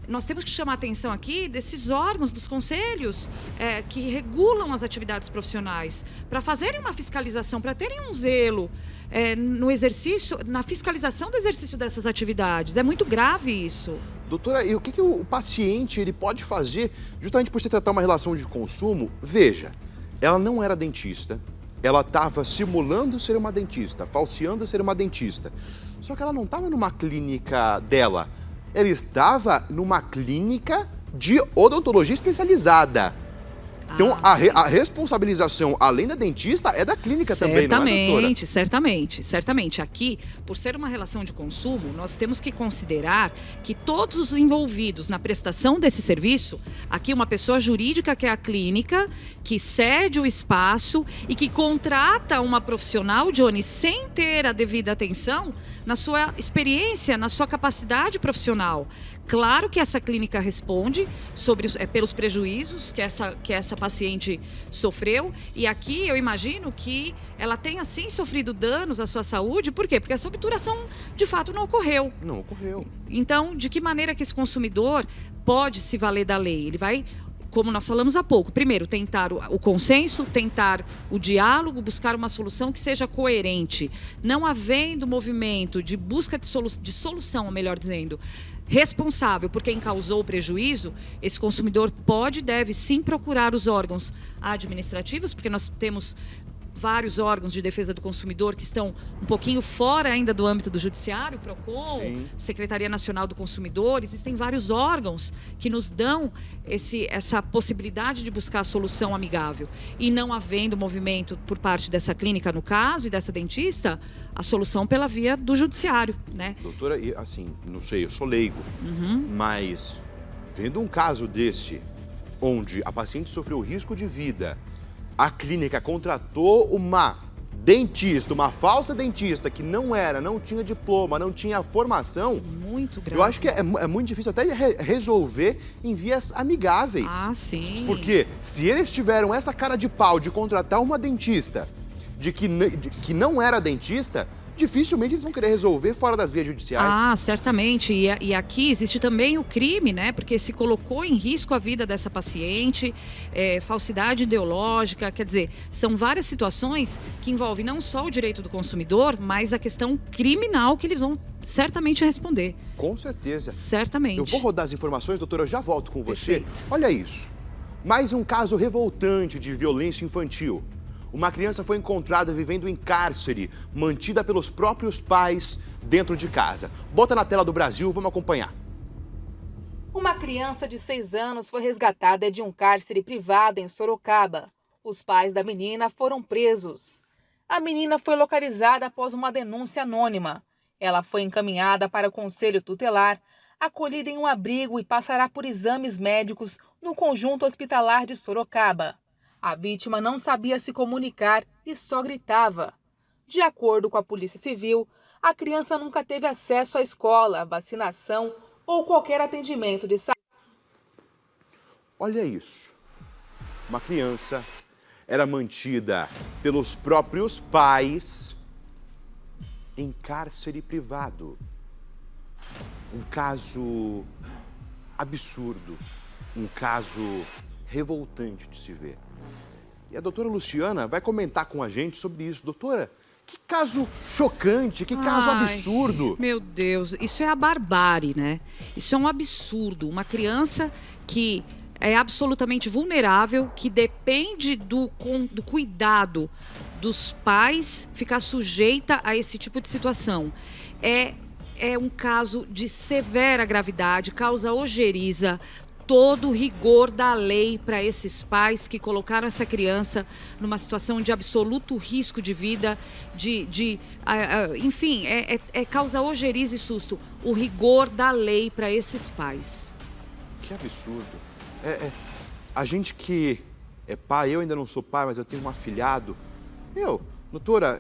nós temos que chamar a atenção aqui desses órgãos, dos conselhos que regulam as atividades profissionais, para fazerem uma fiscalização, para terem um zelo no exercício, na fiscalização do exercício dessas atividades. É muito grave isso. Doutora, e o que o paciente ele pode fazer justamente por se tratar uma relação de consumo? Veja, ela não era dentista, ela estava simulando ser uma dentista, falseando ser uma dentista. Só que ela não estava numa clínica dela. Ela estava numa clínica de odontologia especializada. Então, a responsabilização, além da dentista, é da clínica também, não é, doutora? Certamente. Aqui, por ser uma relação de consumo, nós temos que considerar que todos os envolvidos na prestação desse serviço, aqui uma pessoa jurídica que é a clínica, que cede o espaço e que contrata uma profissional, Johnny, sem ter a devida atenção na sua experiência, na sua capacidade profissional. Claro que essa clínica responde pelos prejuízos que essa paciente sofreu. E aqui eu imagino que ela tenha sim sofrido danos à sua saúde. Por quê? Porque essa obturação de fato não ocorreu. Não ocorreu. Então, de que maneira que esse consumidor pode se valer da lei? Ele vai, como nós falamos há pouco, primeiro tentar o consenso, tentar o diálogo, buscar uma solução que seja coerente. Não havendo movimento de busca de solução, melhor dizendo, responsável por quem causou o prejuízo, esse consumidor pode e deve sim procurar os órgãos administrativos, porque nós temos vários órgãos de defesa do consumidor que estão um pouquinho fora ainda do âmbito do judiciário, PROCON, sim. Secretaria Nacional do Consumidor, existem vários órgãos que nos dão essa possibilidade de buscar a solução amigável. E não havendo movimento por parte dessa clínica, no caso, e dessa dentista, a solução pela via do judiciário, né? Doutora, assim, não sei, eu sou leigo, mas vendo um caso desse, onde a paciente sofreu risco de vida, a clínica contratou uma dentista, uma falsa dentista que não tinha diploma, não tinha formação. Muito grave. Eu acho que é muito difícil até resolver em vias amigáveis. Ah, sim. Porque se eles tiveram essa cara de pau de contratar uma dentista que não era dentista, dificilmente eles vão querer resolver fora das vias judiciais. Ah, certamente. E aqui existe também o crime, né? Porque se colocou em risco a vida dessa paciente, falsidade ideológica, quer dizer, são várias situações que envolvem não só o direito do consumidor, mas a questão criminal que eles vão certamente responder. Com certeza. Certamente. Eu vou rodar as informações, doutora, eu já volto com você. Perfeito. Olha isso. Mais um caso revoltante de violência infantil. Uma criança foi encontrada vivendo em cárcere, mantida pelos próprios pais dentro de casa. Bota na tela do Brasil, vamos acompanhar. Uma criança de 6 anos foi resgatada de um cárcere privado em Sorocaba. Os pais da menina foram presos. A menina foi localizada após uma denúncia anônima. Ela foi encaminhada para o Conselho Tutelar, acolhida em um abrigo e passará por exames médicos no Conjunto Hospitalar de Sorocaba. A vítima não sabia se comunicar e só gritava. De acordo com a Polícia Civil, a criança nunca teve acesso à escola, vacinação ou qualquer atendimento de saúde. Olha isso. Uma criança era mantida pelos próprios pais em cárcere privado. Um caso absurdo, um caso revoltante de se ver. E a doutora Luciana vai comentar com a gente sobre isso. Doutora, que caso chocante, que caso absurdo. Meu Deus, isso é a barbárie, né? Isso é um absurdo. Uma criança que é absolutamente vulnerável, que depende do cuidado dos pais ficar sujeita a esse tipo de situação. É um caso de severa gravidade, causa ojeriza, todo o rigor da lei para esses pais que colocaram essa criança numa situação de absoluto risco de vida, enfim, causa ojeriza e susto. O rigor da lei para esses pais. Que absurdo. A gente que é pai, eu ainda não sou pai, mas eu tenho um afilhado. Doutora,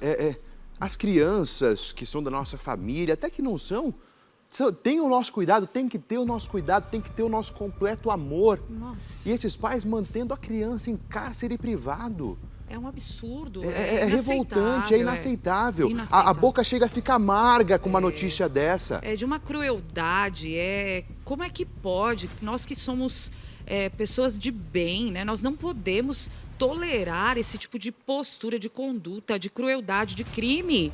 as crianças que são da nossa família, até que não são, tem o nosso cuidado, tem que ter o nosso cuidado, tem que ter o nosso completo amor. Nossa. E esses pais mantendo a criança em cárcere privado. É um absurdo. É revoltante, é inaceitável. A boca chega a ficar amarga com uma notícia dessa. É de uma crueldade. Como é que pode? Nós que somos pessoas de bem, né? Nós não podemos tolerar esse tipo de postura, de conduta, de crueldade, de crime.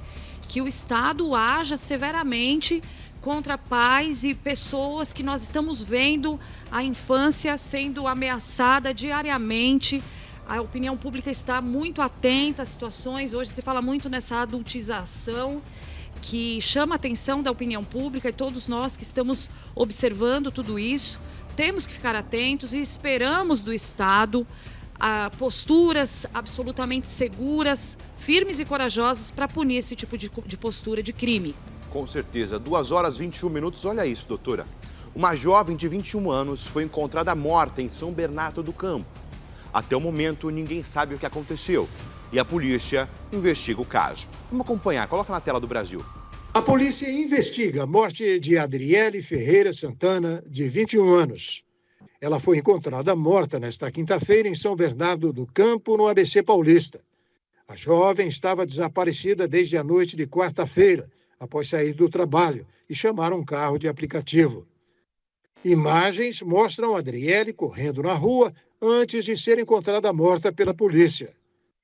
Que o Estado haja severamente contra pais e pessoas que nós estamos vendo a infância sendo ameaçada diariamente. A opinião pública está muito atenta às situações. Hoje se fala muito nessa adultização que chama a atenção da opinião pública e todos nós que estamos observando tudo isso, temos que ficar atentos e esperamos do Estado posturas absolutamente seguras, firmes e corajosas para punir esse tipo de postura de crime. Com certeza. 2h21. Olha isso, doutora. Uma jovem de 21 anos foi encontrada morta em São Bernardo do Campo. Até o momento, ninguém sabe o que aconteceu. E a polícia investiga o caso. Vamos acompanhar. Coloca na tela do Brasil. A polícia investiga a morte de Adriele Ferreira Santana, de 21 anos. Ela foi encontrada morta nesta quinta-feira em São Bernardo do Campo, no ABC Paulista. A jovem estava desaparecida desde a noite de quarta-feira, após sair do trabalho e chamar um carro de aplicativo. Imagens mostram Adriele correndo na rua antes de ser encontrada morta pela polícia.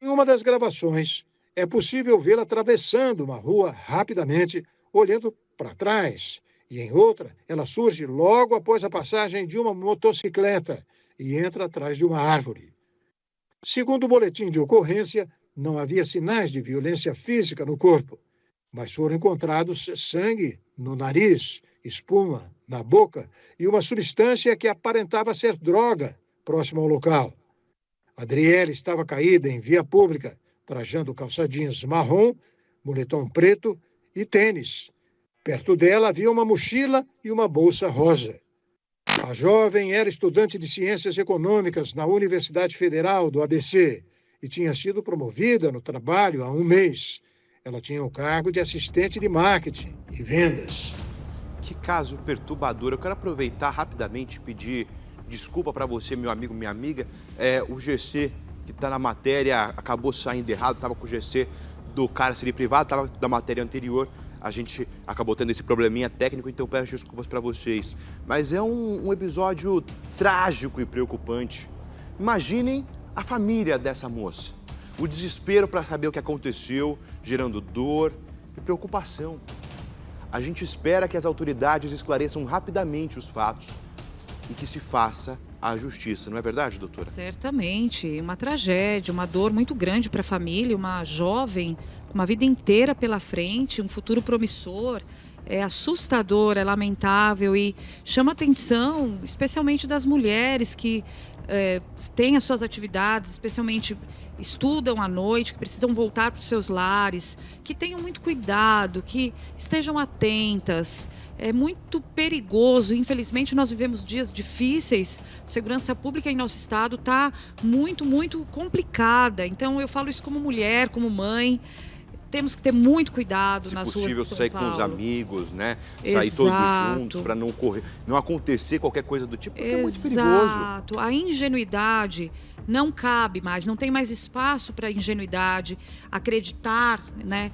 Em uma das gravações, é possível vê-la atravessando uma rua rapidamente, olhando para trás. E em outra, ela surge logo após a passagem de uma motocicleta e entra atrás de uma árvore. Segundo o boletim de ocorrência, não havia sinais de violência física no corpo, mas foram encontrados sangue no nariz, espuma na boca e uma substância que aparentava ser droga próximo ao local. Adriele estava caída em via pública, trajando calça jeans marrom, moletom preto e tênis. Perto dela havia uma mochila e uma bolsa rosa. A jovem era estudante de Ciências Econômicas na Universidade Federal do ABC e tinha sido promovida no trabalho há um mês. Ela tinha o cargo de assistente de marketing e vendas. Que caso perturbador. Eu quero aproveitar rapidamente e pedir desculpa para você, meu amigo, minha amiga. O GC que está na matéria acabou saindo errado, estava com o GC do cárcere privado, estava da matéria anterior. A gente acabou tendo esse probleminha técnico, então peço desculpas para vocês. Mas é um episódio trágico e preocupante. Imaginem a família dessa moça. O desespero para saber o que aconteceu, gerando dor e preocupação. A gente espera que as autoridades esclareçam rapidamente os fatos e que se faça a justiça, não é verdade, doutora? Certamente, uma tragédia, uma dor muito grande para a família, uma jovem com uma vida inteira pela frente, um futuro promissor. É assustador, é lamentável e chama atenção, especialmente das mulheres que têm as suas atividades, especialmente estudam à noite, que precisam voltar para os seus lares, que tenham muito cuidado, que estejam atentas. É muito perigoso. Infelizmente, nós vivemos dias difíceis. A segurança pública em nosso estado está muito, muito complicada. Então, eu falo isso como mulher, como mãe. Temos que ter muito cuidado nas ruas de São Paulo. Se possível, sair com os amigos, né? Sair todos juntos para não acontecer qualquer coisa do tipo, porque é muito perigoso. Exato. A ingenuidade não cabe mais, não tem mais espaço para ingenuidade, acreditar, né,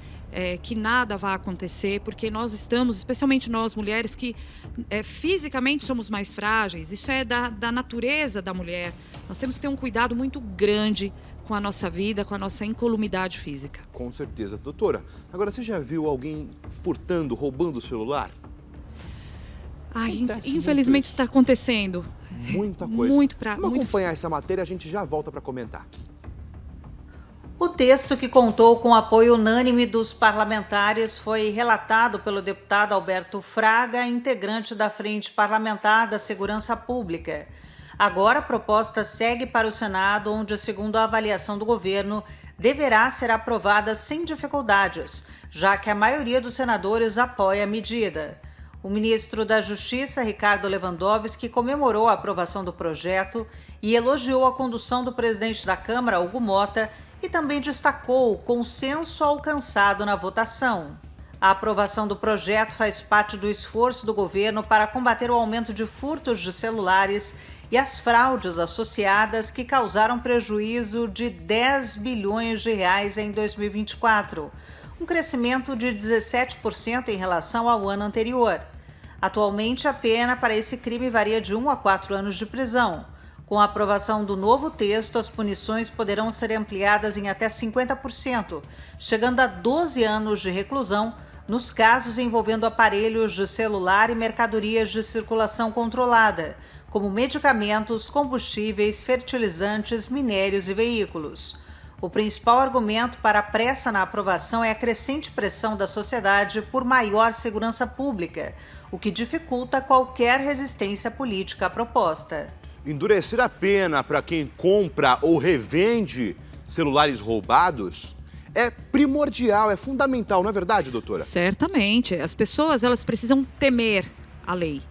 que nada vai acontecer, porque nós estamos, especialmente nós mulheres, que fisicamente somos mais frágeis, isso é da natureza da mulher. Nós temos que ter um cuidado muito grande com a nossa vida, com a nossa incolumidade física. Com certeza. Doutora, agora você já viu alguém furtando, roubando o celular? Infelizmente está acontecendo. Muita coisa. Vamos acompanhar essa matéria, a gente já volta para comentar. O texto, que contou com o apoio unânime dos parlamentares, foi relatado pelo deputado Alberto Fraga, integrante da Frente Parlamentar da Segurança Pública. Agora a proposta segue para o Senado, onde, segundo a avaliação do governo, deverá ser aprovada sem dificuldades, já que a maioria dos senadores apoia a medida. O ministro da Justiça, Ricardo Lewandowski, comemorou a aprovação do projeto e elogiou a condução do presidente da Câmara, Hugo Mota, e também destacou o consenso alcançado na votação. A aprovação do projeto faz parte do esforço do governo para combater o aumento de furtos de celulares e as fraudes associadas, que causaram prejuízo de 10 bilhões de reais em 2024, um crescimento de 17% em relação ao ano anterior. Atualmente, a pena para esse crime varia de 1 a 4 anos de prisão. Com a aprovação do novo texto, as punições poderão ser ampliadas em até 50%, chegando a 12 anos de reclusão nos casos envolvendo aparelhos de celular e mercadorias de circulação controlada, como medicamentos, combustíveis, fertilizantes, minérios e veículos. O principal argumento para a pressa na aprovação é a crescente pressão da sociedade por maior segurança pública, o que dificulta qualquer resistência política à proposta. Endurecer a pena para quem compra ou revende celulares roubados é primordial, é fundamental, não é verdade, doutora? Certamente. As pessoas, elas precisam temer a lei.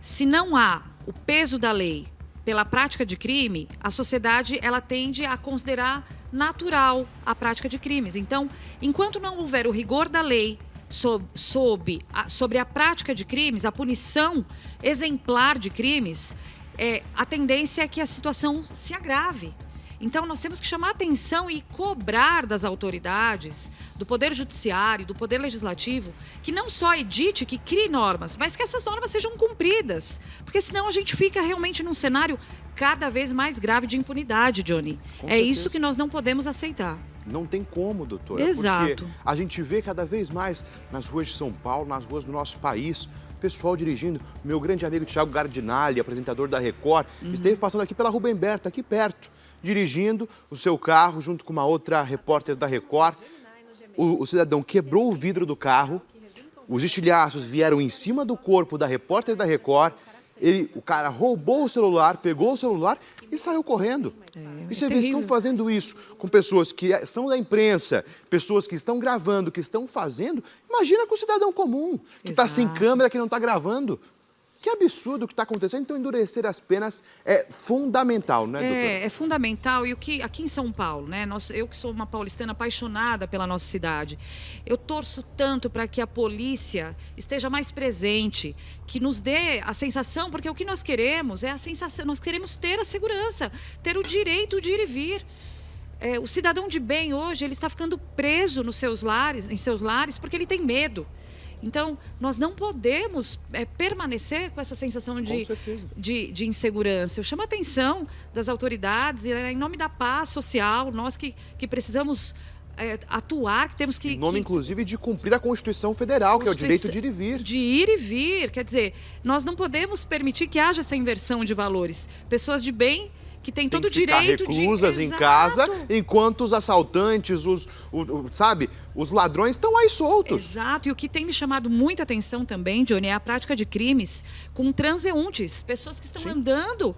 Se não há o peso da lei pela prática de crime, a sociedade ela tende a considerar natural a prática de crimes. Então, enquanto não houver o rigor da lei sobre a prática de crimes, a punição exemplar de crimes, a tendência é que a situação se agrave. Então, nós temos que chamar atenção e cobrar das autoridades, do Poder Judiciário, do Poder Legislativo, que não só edite, que crie normas, mas que essas normas sejam cumpridas. Porque senão a gente fica realmente num cenário cada vez mais grave de impunidade, Johnny. É isso que nós não podemos aceitar. Não tem como, doutora. Exato. Porque a gente vê cada vez mais nas ruas de São Paulo, nas ruas do nosso país, pessoal dirigindo. Meu grande amigo Thiago Gardinali, apresentador da Record, esteve passando aqui pela Rubem Berta, aqui perto, dirigindo o seu carro junto com uma outra repórter da Record. O cidadão quebrou o vidro do carro, os estilhaços vieram em cima do corpo da repórter da Record, o cara roubou o celular, pegou o celular e saiu correndo. E você vê, estão fazendo isso com pessoas que são da imprensa, pessoas que estão gravando, que estão fazendo. Imagina com o cidadão comum, que está sem câmera, que não está gravando. Que absurdo o que está acontecendo. Então, endurecer as penas é fundamental, não é, doutora? É fundamental. E aqui em São Paulo, né? Eu que sou uma paulistana apaixonada pela nossa cidade, eu torço tanto para que a polícia esteja mais presente, que nos dê a sensação, porque o que nós queremos é a sensação, nós queremos ter a segurança, ter o direito de ir e vir. O cidadão de bem hoje, ele está ficando preso em seus lares, porque ele tem medo. Então, nós não podemos permanecer com essa sensação de insegurança. Eu chamo a atenção das autoridades, em nome da paz social, nós que precisamos atuar, que temos que... Em nome, inclusive, de cumprir a Constituição Federal, que é o direito de ir e vir. De ir e vir, quer dizer, nós não podemos permitir que haja essa inversão de valores. Pessoas de bem que têm todo o direito de... reclusas em casa, enquanto os assaltantes, os ladrões estão aí soltos. Exato, e o que tem me chamado muita atenção também, Johnny, é a prática de crimes com transeuntes, pessoas que estão andando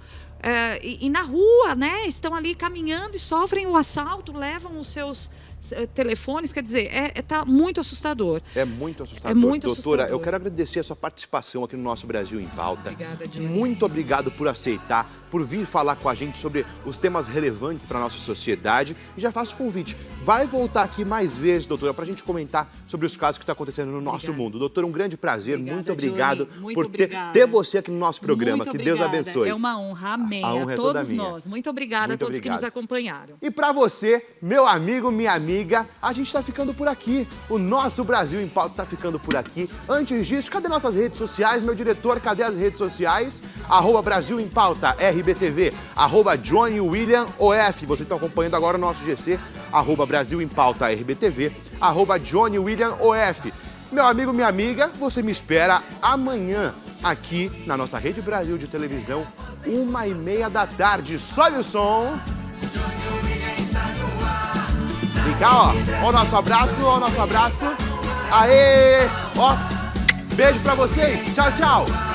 e na rua, né, estão ali caminhando e sofrem o assalto, levam os seus telefones, quer dizer, tá muito assustador. É muito assustador. É muito doutora, assustador. eu quero agradecer a sua participação aqui no nosso Brasil em Pauta. Obrigada, Johnny. Muito obrigado por aceitar, por vir falar com a gente sobre os temas relevantes para a nossa sociedade. E já faço o convite, vai voltar aqui mais vezes, doutora, para a gente comentar sobre os casos que estão acontecendo no nosso mundo. Doutora, um grande prazer, muito obrigado por ter você aqui no nosso programa. Que Deus abençoe. É uma honra, amém. A honra a é todos toda minha. nós. Muito obrigada a todos que nos acompanharam. E para você, meu amigo, minha amiga, a gente está ficando por aqui. O nosso Brasil em Pauta está ficando por aqui. Antes disso, cadê nossas redes sociais? Meu diretor, cadê as redes sociais? @Brasil em Pauta, RBTV, @JohnnyWilliamOF. Vocês estão acompanhando agora o nosso GC, @Brasil em Pauta, RBTV, @JohnnyWilliamOF. Meu amigo, minha amiga, você me espera amanhã aqui na nossa Rede Brasil de televisão, 1h30 da tarde. Sobe o som! brincar, ó. Ó o nosso abraço, ó o nosso abraço. Aê! Ó, beijo pra vocês. Tchau, tchau.